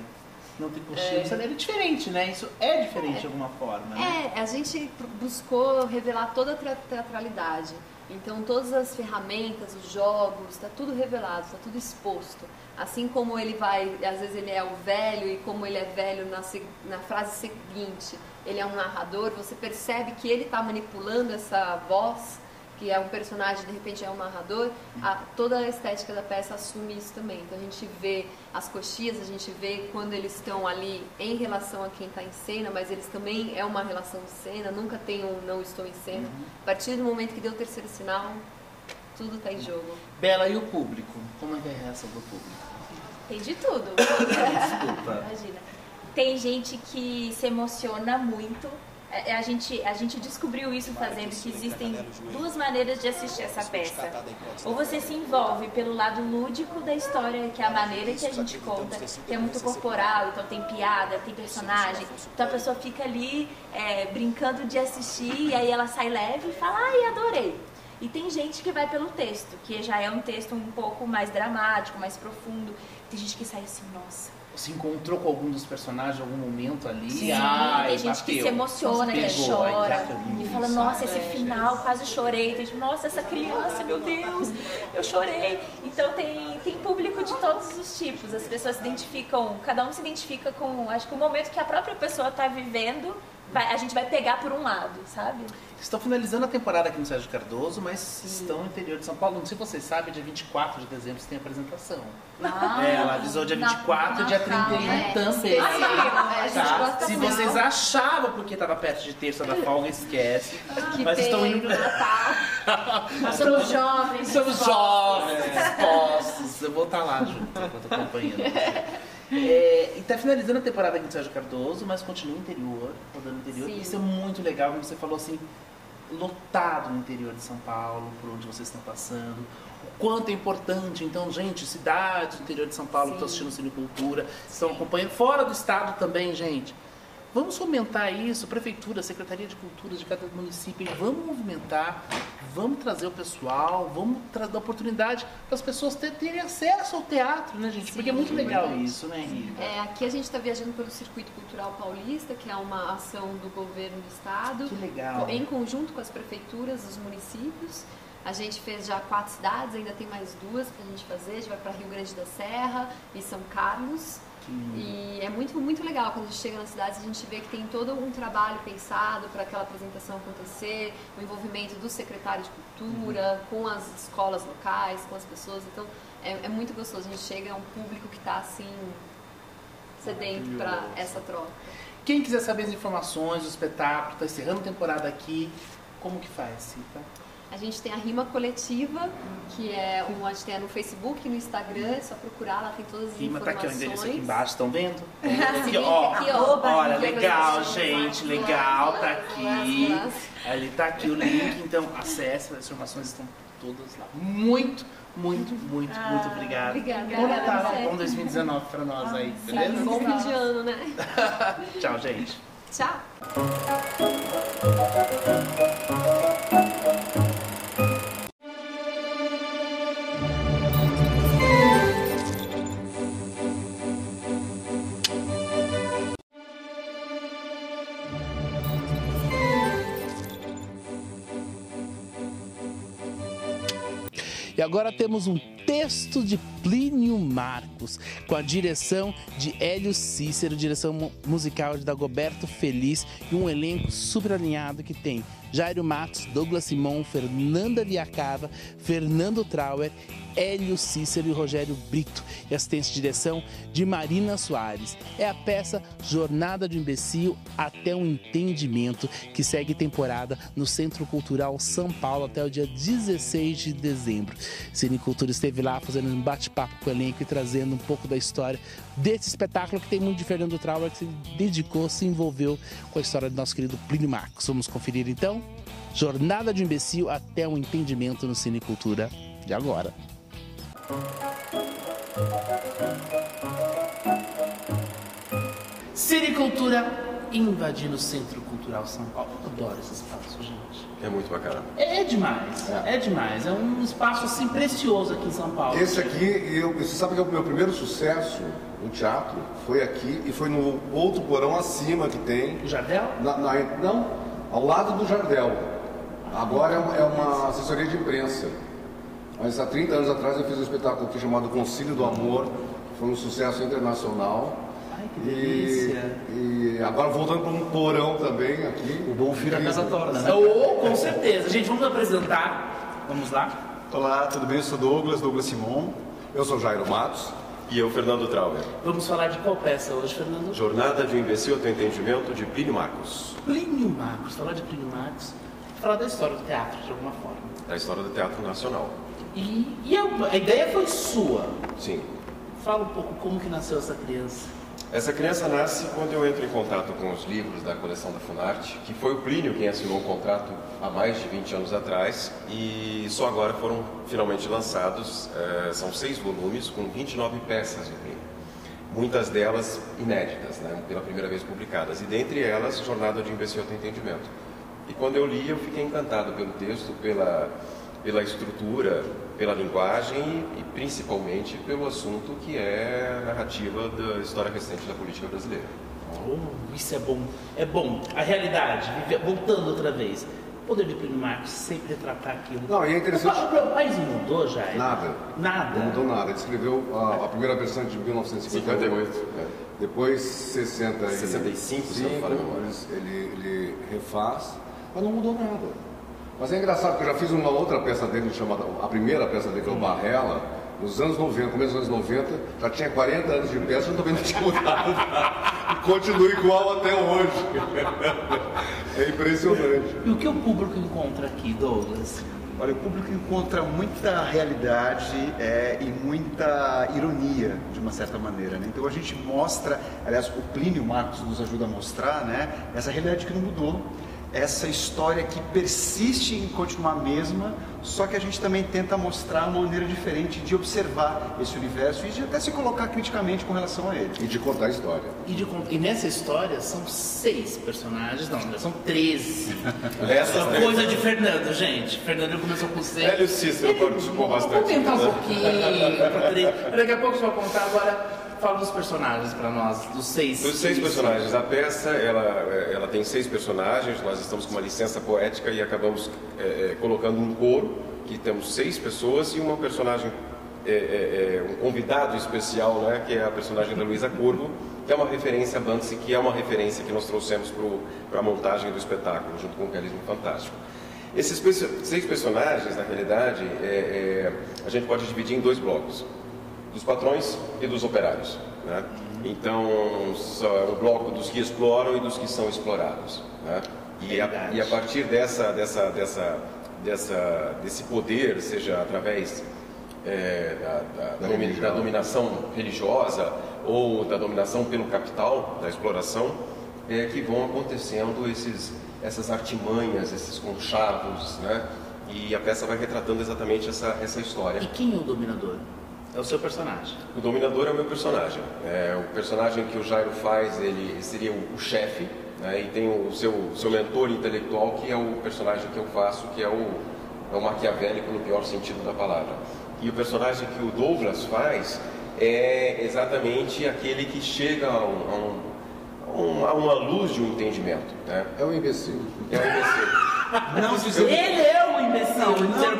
Não tem coxia, o cenário é diferente, né? Isso é diferente de alguma forma, né? A gente buscou revelar toda a teatralidade. Então todas as ferramentas, os jogos, está tudo revelado, está tudo exposto. Assim como ele vai, às vezes ele é o velho, e como ele é velho na frase seguinte, ele é um narrador, você percebe que ele está manipulando essa voz, que é um personagem, de repente é um narrador, toda a estética da peça assume isso também. Então a gente vê as coxias, a gente vê quando eles estão ali em relação a quem está em cena, mas eles também é uma relação de cena, nunca tem um não estou em cena. A partir do momento que deu o terceiro sinal, tudo está em jogo. Bela, e o público? Como é que é a reação do público? Tem de tudo. Desculpa. Imagina. Tem gente que se emociona muito. A gente descobriu isso fazendo que existem duas maneiras de assistir essa peça. Ou você se envolve pelo lado lúdico da história, que é a maneira que a gente conta, que é muito corporal, então tem piada, tem personagem. Então a pessoa fica ali brincando de assistir, e aí ela sai leve e fala, ai, adorei. E tem gente que vai pelo texto, que já é um texto um pouco mais dramático, mais profundo. Tem gente que sai assim, nossa. Você encontrou com algum dos personagens em algum momento ali? Sim, tem gente que se emociona, que chora. E fala, nossa, esse final, quase chorei. Tem gente, nossa, essa criança, meu Deus, eu chorei. Então tem público de todos os tipos. As pessoas se identificam, cada um se identifica com, acho que o momento que a própria pessoa está vivendo, a gente vai pegar por um lado, sabe? Estão finalizando a temporada aqui no Sérgio Cardoso, mas estão no interior de São Paulo. Não sei se vocês sabem, dia 24 de dezembro você tem apresentação. Ela avisou dia 24 e dia 31 também. Tá? Se vocês achavam, porque estava perto de terça da folga, esquece. Mas estão indo no Natal. Somos jovens. Somos jovens, dispostos. Eu vou estar lá junto, enquanto acompanhando. E está finalizando a temporada aqui no Sérgio Cardoso, mas continua no interior, rodando no interior. Sim. Isso é muito legal, como você falou assim, lotado no interior de São Paulo, por onde vocês estão passando. O quanto é importante, então, gente, cidades do interior de São Paulo que estão assistindo Cinecultura, estão acompanhando, fora do estado também, gente. Vamos fomentar isso, Prefeitura, Secretaria de Cultura de cada município, vamos movimentar, vamos trazer o pessoal, vamos dar oportunidade para as pessoas terem acesso ao teatro, né, gente? Porque é muito legal isso, né, Rita? Aqui a gente está viajando pelo Circuito Cultural Paulista, que é uma ação do governo do estado. Que legal. Em conjunto com as prefeituras dos municípios. A gente fez já 4 cidades, ainda tem mais 2 para a gente fazer. A gente vai para Rio Grande da Serra e São Carlos. E é muito, muito legal quando a gente chega nas cidades, a gente vê que tem todo um trabalho pensado para aquela apresentação acontecer, o envolvimento do secretário de cultura, com as escolas locais, com as pessoas. Então é muito gostoso, a gente chega a um público que está assim sedento para essa troca. Quem quiser saber as informações do espetáculo, está encerrando a temporada aqui, como que faz, Rita? A gente tem a Rima Coletiva, que é a gente tem no Facebook e no Instagram, é só procurar, lá tem todas as Rima informações. tá aqui, o endereço aqui embaixo, estão vendo? Sim, aqui, ó. Olha, legal, gente, legal, tá aqui. Ali tá aqui o link, então acesse, as informações estão todas lá. Muito obrigado. Obrigada. Bom Natal, bom 2019 pra nós aí, beleza? Sim, bom fim de ano, né? Tchau, gente. Tchau. E agora temos um texto de Plínio Marcos, com a direção de Hélio Cícero, direção musical de Dagoberto Feliz e um elenco super alinhado que tem Jairo Matos, Douglas Simon, Fernanda Viacava, Fernando Trauer, Hélio Cícero e Rogério Brito. E assistência de direção de Marina Soares. É a peça Jornada do Imbecil até um Entendimento, que segue temporada no Centro Cultural São Paulo até o dia 16 de dezembro. Cinecultura esteve lá fazendo um bate-papo com o elenco e trazendo um pouco da história desse espetáculo que tem muito de Fernando Trauer, que se dedicou, se envolveu com a história do nosso querido Plínio Marcos. Vamos conferir então? Jornada de um Imbecil até um Entendimento no Cinecultura de agora. Cinecultura invadindo o Centro Cultural São Paulo. Eu adoro esse espaço, gente. É muito bacana. É demais, é demais. É um espaço assim precioso aqui em São Paulo. Esse aqui, você sabe que é o meu primeiro sucesso no teatro, foi aqui e foi no outro porão acima que tem. O Jardel? Não, ao lado do Jardel. Agora é uma assessoria de imprensa. Mas há 30 anos atrás eu fiz um espetáculo aqui chamado Concílio do Amor, que foi um sucesso internacional. Ai, que delícia! E agora voltando para um porão também aqui. O bom filho a casa torna, né? Com certeza. Gente, vamos apresentar. Vamos lá? Olá, tudo bem? Eu sou Douglas Simon. Eu sou Jairo Matos. E eu, Fernando Trauer. Vamos falar de qual peça hoje, Fernando? Jornada de um Imbecil até o Entendimento, de Plínio Marcos. Plínio Marcos. Falar de Plínio Marcos, falar da história do teatro, de alguma forma. Da história do teatro nacional. E a ideia foi sua. Sim. Fala um pouco como que nasceu essa criança. Essa criança nasce quando eu entro em contato com os livros da coleção da Funarte, que foi o Plínio quem assinou o contrato há mais de 20 anos atrás, e só agora foram finalmente lançados, são 6 volumes com 29 peças de Plínio. Muitas delas inéditas, né, pela primeira vez publicadas, e dentre elas, Jornada de um Imbecil até o Entendimento. E quando eu li, eu fiquei encantado pelo texto, pela estrutura, pela linguagem e principalmente pelo assunto que é a narrativa da história recente da política brasileira. Isso é bom. É bom. A realidade, voltando outra vez. O poder de Plínio Marcos sempre retratar aquilo. Não, e é interessante. O país não mudou, Jair? Nada. Não mudou nada. Ele escreveu a primeira versão de 1958. Depois 65, se não me falha a memória. Ele refaz, mas não mudou nada. Mas é engraçado que eu já fiz uma outra peça dele, chamada, a primeira peça dele, que é o Barrela, nos anos 90, começo dos anos 90, já tinha 40 anos de peça, eu também não tinha mudado. E continua igual até hoje. É impressionante. E o que o público encontra aqui, Douglas? Olha, o público encontra muita realidade e muita ironia, de uma certa maneira, né? Então a gente mostra, aliás, o Plínio Marcos nos ajuda a mostrar, né, essa realidade que não mudou. essa história que persiste em continuar a mesma, só que a gente também tenta mostrar uma maneira diferente de observar esse universo e de até se colocar criticamente com relação a ele. E de contar a história. E nessa história são 6 personagens, não, são 13. Essa coisa de Fernando, gente. Fernando começou com 6. Hélio Cícero participou bastante. Vou tentar um pouquinho. Daqui a pouco você vai contar agora. Fala dos personagens para nós, dos 6. Dos 6 personagens. A peça, ela tem 6 personagens, nós estamos com uma licença poética e acabamos colocando um coro, que temos 6 pessoas e uma personagem, um convidado especial, né, que é a personagem da Luísa Curvo, que é uma referência a Banksy, que é uma referência que nós trouxemos para a montagem do espetáculo, junto com o Realismo Fantástico. Esses 6 personagens, na realidade, a gente pode dividir em 2 blocos. Dos patrões e dos operários, né? Então, é um bloco dos que exploram e dos que são explorados, né? E a partir desse poder, seja através da dominação religiosa ou da dominação pelo capital, da exploração, que vão acontecendo essas artimanhas, esses conchavos, né? E a peça vai retratando exatamente essa história. E quem é o dominador? É o seu personagem. O dominador é o meu personagem. O personagem que o Jairo faz, ele seria o chefe, né? E tem o seu mentor intelectual, que é o personagem que eu faço, que é o maquiavélico no pior sentido da palavra. E o personagem que o Douglas faz é exatamente aquele que chega a uma luz de um entendimento, né? É um imbecil. É um imbecil. Não dizer ele é um imbecil.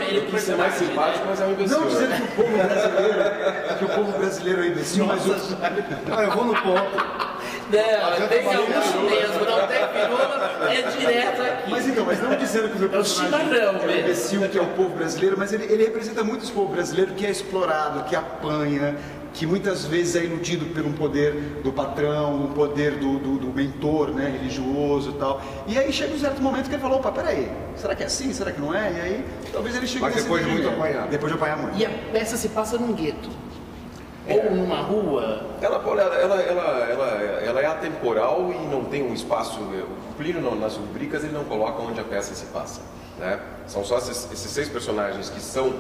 Ele quis ser mais simpático, mas é um imbecil. Não dizer que o povo brasileiro é imbecil, mas eu vou no ponto. Não, tem gaúcho mesmo, não tem pirula, é direto aqui. Mas não dizendo que o meu personagem é imbecil, que é o povo brasileiro, mas ele representa muito esse povo brasileiro que é explorado, que apanha, que muitas vezes é iludido pelo poder do patrão, um poder do mentor, né, religioso e tal. E aí chega um certo momento que ele falou, opa, peraí, será que é assim? Será que não é? E aí talvez ele chegue... Mas depois de muito apanhar. Depois de apanhar muito. E a peça se passa num gueto. Ou numa rua. Ela é atemporal e não tem um espaço. O Plínio, nas rubricas, ele não coloca onde a peça se passa, né? São só esses 6 personagens que estão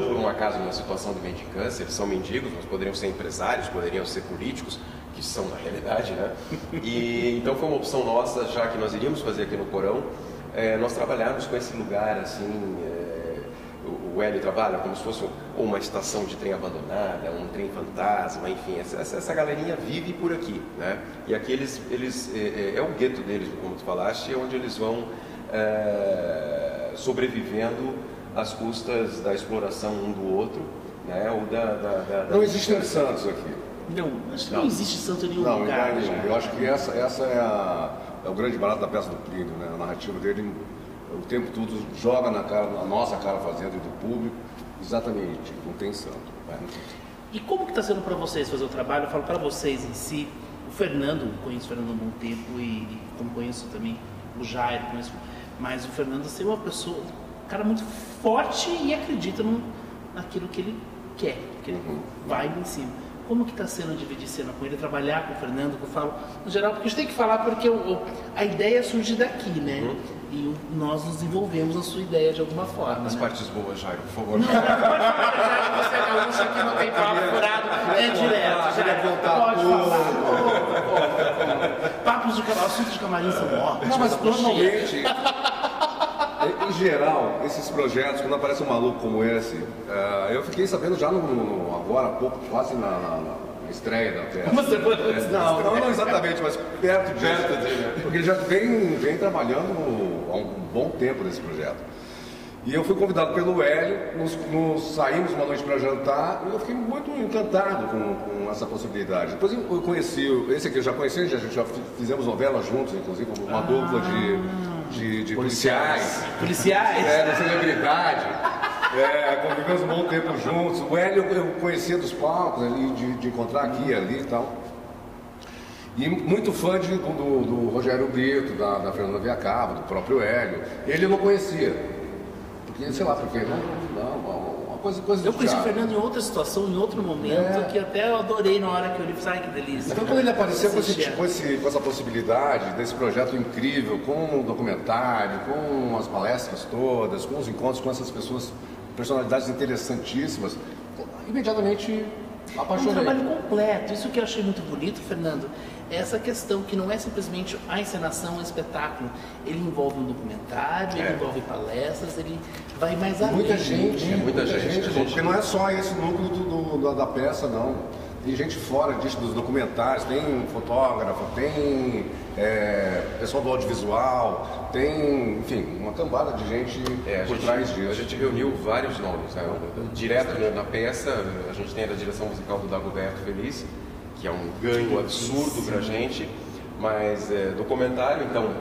por um acaso numa situação de mendicância. Eles são mendigos, mas poderiam ser empresários, poderiam ser políticos, que são na realidade, né? E então foi uma opção nossa, já que nós iríamos fazer aqui no Porão, nós trabalharmos com esse lugar assim. O Hélio trabalha como se fosse uma estação de trem abandonada, um trem fantasma, enfim, essa galerinha vive por aqui, né? E aqui eles é o gueto deles, como tu falaste, é onde eles vão sobrevivendo às custas da exploração um do outro, né? Ou Não existem santos aqui. Não existe santo em nenhum lugar. Não, eu acho que essa é o grande barato da peça do Plínio, né? A narrativa dele o tempo todo joga na nossa cara fazendo e do público, exatamente, não tem santo. Né? E como que está sendo para vocês fazer o trabalho? Eu falo para vocês em si, o Fernando, conheço o Fernando há um bom tempo e como conheço também o Jairo, mas o Fernando é uma pessoa, um cara muito forte e acredita naquilo que ele quer, que ele vai em cima. Como que está sendo dividir cena com ele, trabalhar com o Fernando, que eu falo no geral, porque a gente tem que falar porque a ideia surge daqui, né? E nós nos envolvemos na sua ideia de alguma forma. As partes boas, Jairo, por favor. Não, pode falar, você é gaúcho aqui, não tem papo furado, é direto. Pode falar. Papos de camarim, assuntos de camarim são ótimos. Não, mas normalmente, em geral, esses projetos, quando aparece um maluco como esse, eu fiquei sabendo já agora há pouco, quase na estreia da peça. Não exatamente, mas perto disso. Porque ele já vem trabalhando há um bom tempo nesse projeto. E eu fui convidado pelo Hélio, nos saímos uma noite para jantar e eu fiquei muito encantado com essa possibilidade. Depois eu conheci, esse aqui eu já conheci, a gente já fizemos novela juntos, inclusive, uma dupla de policiais. Da celebridade. Convivemos um bom tempo juntos. O Hélio eu conhecia dos palcos ali, de encontrar aqui e ali e tal. E muito fã do Rogério Brito, da Fernanda Viacava, do próprio Hélio. Ele eu não conhecia. Porque, sei lá, porque uma coisa eu conheci o teatro. Fernando em outra situação, em outro momento, que até eu adorei na hora que eu li. Ai, que delícia. Então, quando ele apareceu com essa possibilidade desse projeto incrível, com o documentário, com as palestras todas, com os encontros com essas pessoas, personalidades interessantíssimas, imediatamente apaixonei. É um trabalho completo. Isso que eu achei muito bonito, Fernando, é essa questão que não é simplesmente a encenação, o espetáculo. Ele envolve um documentário, ele envolve palestras, ele vai mais além. Muita gente, porque não é só esse núcleo da peça, não. Tem gente fora disso, dos documentários, tem fotógrafo, tem pessoal do audiovisual, tem, enfim, uma cambada de gente por trás disso. A gente reuniu vários nomes, né? Direto na peça, a gente tem a direção musical do Dagoberto Feliz, que é um ganho absurdo pra gente, mas documentário, então,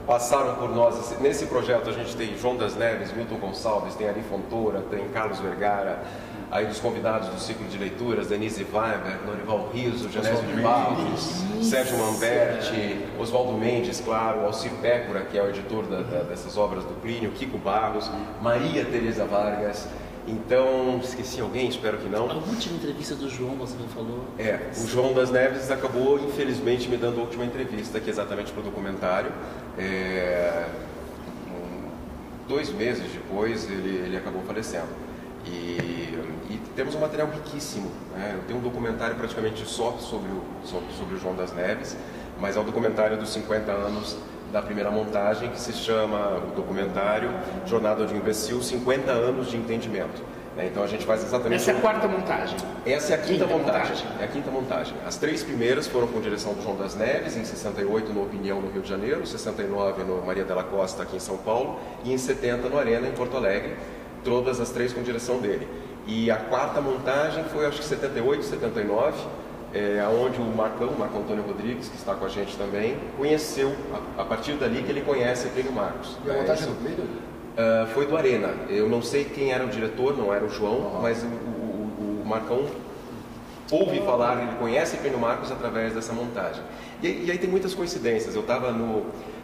passaram por nós, nesse projeto a gente tem João das Neves, Milton Gonçalves, tem Ari Fontoura, tem Carlos Vergara, aí dos convidados do ciclo de leituras, Denise Weber, Norival Riso, Genésio de Barros, Sérgio Mamberti, Oswaldo Mendes, claro, Alcir Pécora, que é o editor dessas obras do Plínio, Kiko Barros, Maria Tereza Vargas. Então, esqueci alguém? Espero que não. A última entrevista do João, você não falou? O João das Neves acabou, infelizmente, me dando a última entrevista, que é exatamente para o documentário. 2 meses depois, ele acabou falecendo. E temos um material riquíssimo, né? Eu tenho um documentário praticamente só sobre o João das Neves, mas é o documentário dos 50 anos da primeira montagem, que se chama o documentário Jornada de um Imbecil, 50 anos de entendimento. Então a gente faz exatamente... Essa é a 4ª montagem. Essa é a quinta montagem. É a 5ª montagem. As 3 primeiras foram com direção do João das Neves, em 68 no Opinião, no Rio de Janeiro, 69 no Maria Della Costa, aqui em São Paulo, e em 70 no Arena, em Porto Alegre, todas as 3 com direção dele. E a 4ª montagem foi, acho que 78, 79, onde o Marco Antônio Rodrigues, que está com a gente também, conheceu, a partir dali que ele conhece Plínio Marcos. E a montagem do Plínio? Foi do Arena. Eu não sei quem era o diretor, não era o João, mas o Marcão ouve falar, ele conhece Plínio Marcos através dessa montagem. E aí tem muitas coincidências. Eu estava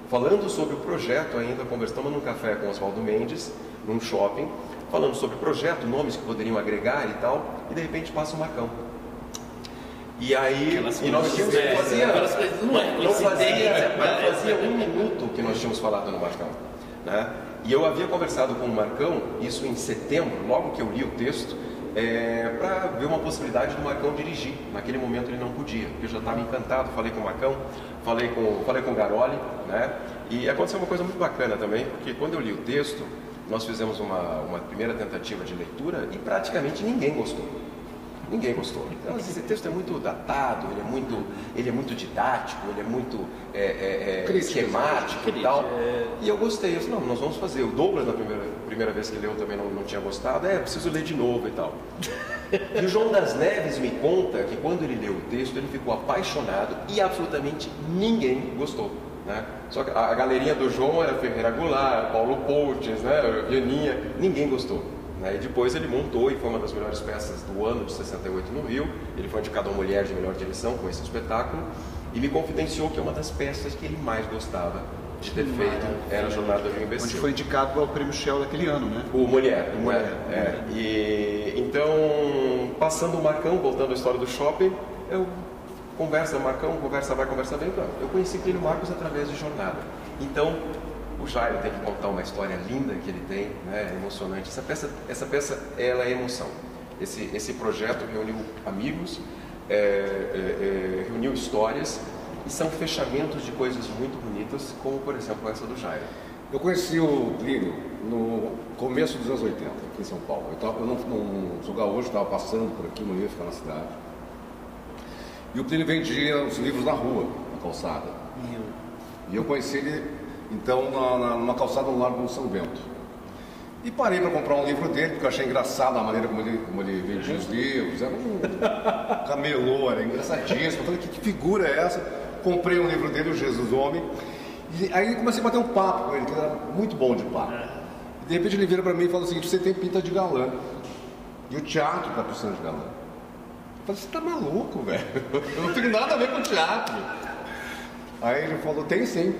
falando sobre o projeto ainda, conversamos num café com Oswaldo Mendes, num shopping, falando sobre o projeto, nomes que poderiam agregar e tal, e de repente passa o Marcão. E aí, nós tínhamos, não fazia 1 minuto que nós tínhamos falado no Marcão, né? E eu havia conversado com o Marcão, isso em setembro, logo que eu li o texto, para ver uma possibilidade do Marcão dirigir. Naquele momento ele não podia, porque eu já estava encantado, falei com o Marcão, falei com o Garoli, né? E aconteceu uma coisa muito bacana também, porque quando eu li o texto, nós fizemos uma primeira tentativa de leitura e praticamente ninguém gostou. Ninguém gostou. Então, esse texto é muito datado, ele é muito didático, ele é muito esquemático e tal. E eu gostei. Eu disse, não, nós vamos fazer. O Douglas, na primeira vez que leu, também não tinha gostado. Preciso ler de novo e tal. E o João das Neves me conta que quando ele leu o texto, ele ficou apaixonado e absolutamente ninguém gostou, né? Só que a galerinha do João era Ferreira Goulart, Paulo Poutes, né? Vianinha, ninguém gostou. E depois ele montou e foi uma das melhores peças do ano de 68 no Rio. Ele foi indicado a mulher de melhor direção com esse espetáculo e me confidenciou que uma das peças que ele mais gostava de ter feito era a Jornada de um Imbecil. Onde foi indicado ao Prêmio Shell daquele ano, né? O Mulher. E então, passando o Marcão, voltando à história do shopping, eu conversa Marcão, conversa vai, conversa vem. Eu conheci Plínio Marcos através de Jornada. Então, o Jairo tem que contar uma história linda que ele tem, né, emocionante. Essa peça, ela é emoção. Esse projeto reuniu amigos, reuniu histórias e são fechamentos de coisas muito bonitas, como por exemplo essa do Jairo. Eu conheci o Plínio no começo dos anos 80, aqui em São Paulo. Eu não sou gaúcho, estava passando por aqui, não ia ficar na cidade. E o Plínio vendia os livros na rua, na calçada. E eu conheci ele então numa calçada no Largo do São Bento. E parei para comprar um livro dele, porque eu achei engraçado a maneira como ele vendia os livros. Era um camelô, era engraçadíssimo. Eu falei, que figura é essa? Comprei um livro dele, o Jesus Homem. E aí comecei a bater um papo com ele, que era muito bom de papo. E de repente ele vira para mim e fala o seguinte, você tem pinta de galã. E o teatro está precisando de galã. Eu falei, você tá maluco, velho? Eu não tenho nada a ver com teatro. Aí ele falou, tem sim.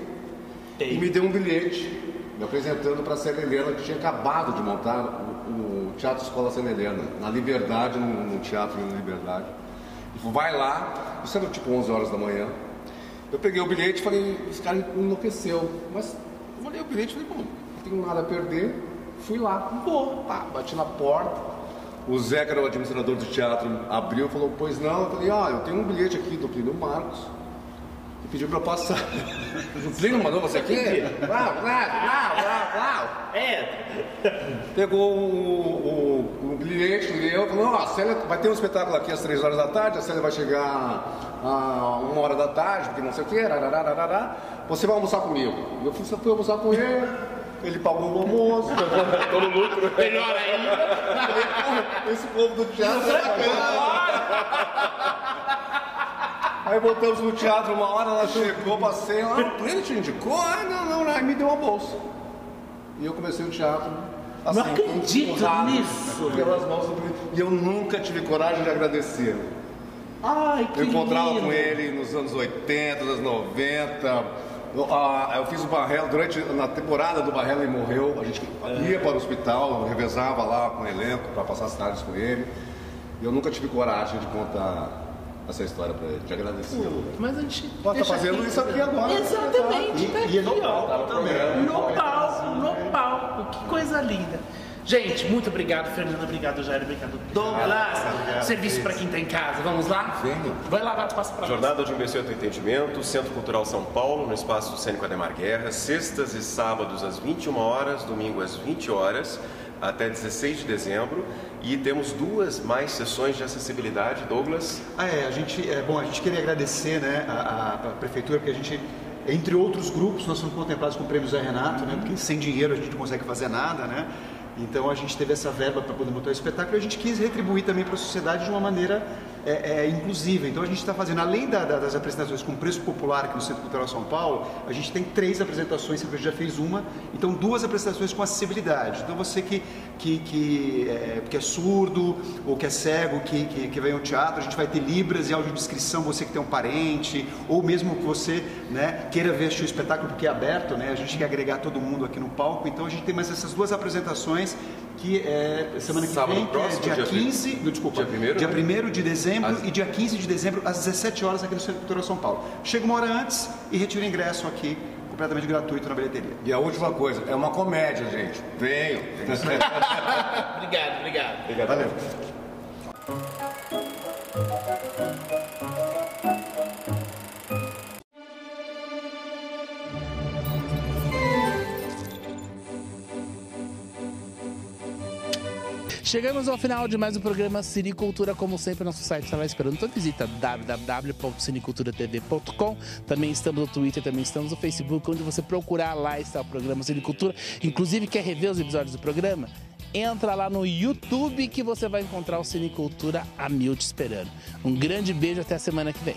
E me deu um bilhete me apresentando para a Célia Helena, que tinha acabado de montar o Teatro Escola Célia Helena, na Liberdade, no Teatro na Liberdade. Ele falou, vai lá, isso era tipo 11 horas da manhã. Eu peguei o bilhete e falei, esse cara enlouqueceu. Mas eu olhei o bilhete e falei, bom, não tenho nada a perder. Fui lá, bati na porta. O Zé, que era o administrador do teatro, abriu e falou, pois não. Eu falei, eu tenho um bilhete aqui do Plínio Marcos. E pediu pra eu passar. O Plínio mandou você aqui? Pegou o bilhete, leu, falou, a Célia vai ter um espetáculo aqui às 3 horas da tarde, a Célia vai chegar a 1 hora da tarde, porque não sei o que, você vai almoçar comigo. Eu fui almoçar com ele. Ele pagou o almoço, todo lucro. Melhor ainda. Esse povo do teatro é bacana. Aí voltamos no teatro, uma hora ela chegou, passei lá, ele te indicou? Não, aí me deu uma bolsa. E eu comecei o teatro. Assim, não acredito nisso. Pelas mãos do Plínio. E eu nunca tive coragem de agradecer. Ai, que eu encontrava lindo. com ele nos anos 80, anos 90. Eu fiz o Barrelo, na temporada do Barrelo ele morreu, a gente ia para o hospital, revezava lá com o elenco para passar as tardes com ele. E eu nunca tive coragem de contar essa história para ele, de agradecê-lo. Mas a gente está fazendo isso aqui agora. Exatamente. E no palco também. No palco, que coisa linda. Gente, muito obrigado, Fernanda, obrigado, Jair, obrigado, Douglas. Serviço para quem está em casa, vamos lá? Vai lá, passa para Jornada de Imersão e Entendimento, Centro Cultural São Paulo, no Espaço Cênico Ademar Guerra, sextas e sábados às 21 horas, domingo às 20 horas, até 16 de dezembro. E temos 2 mais sessões de acessibilidade, Douglas. A gente queria agradecer, né, a Prefeitura, porque a gente, entre outros grupos, nós somos contemplados com o Prêmio Zé Renato, né, porque sem dinheiro a gente não consegue fazer nada, né? Então a gente teve essa verba para poder montar o espetáculo e a gente quis retribuir também para a sociedade de uma maneira inclusiva. Então a gente está fazendo, além das apresentações com preço popular aqui no Centro Cultural São Paulo, a gente tem 3 apresentações, a gente já fez uma, então 2 apresentações com acessibilidade. Então você que é surdo ou que é cego, que vem ao teatro, a gente vai ter libras e audiodescrição, você que tem um parente, ou mesmo que você, né, queira ver o espetáculo porque é aberto, né, a gente quer agregar todo mundo aqui no palco, então a gente tem mais essas 2 apresentações que é semana que vem, que é dia 15, dia 1º de dezembro e dia 15 de dezembro às 17 horas aqui no Centro Cultural São Paulo. Chega uma hora antes e retira o ingresso aqui completamente gratuito na bilheteria. E a última coisa, é uma comédia, gente. Venham. Obrigado. Valeu. Chegamos ao final de mais um programa Cinecultura. Como sempre, nosso site está lá esperando tua visita, www.cineculturatv.com. Também estamos no Twitter, também estamos no Facebook, onde você procurar, lá está o programa Cinecultura. Inclusive, quer rever os episódios do programa? Entra lá no YouTube que você vai encontrar o Cinecultura a mil te esperando. Um grande beijo, até a semana que vem.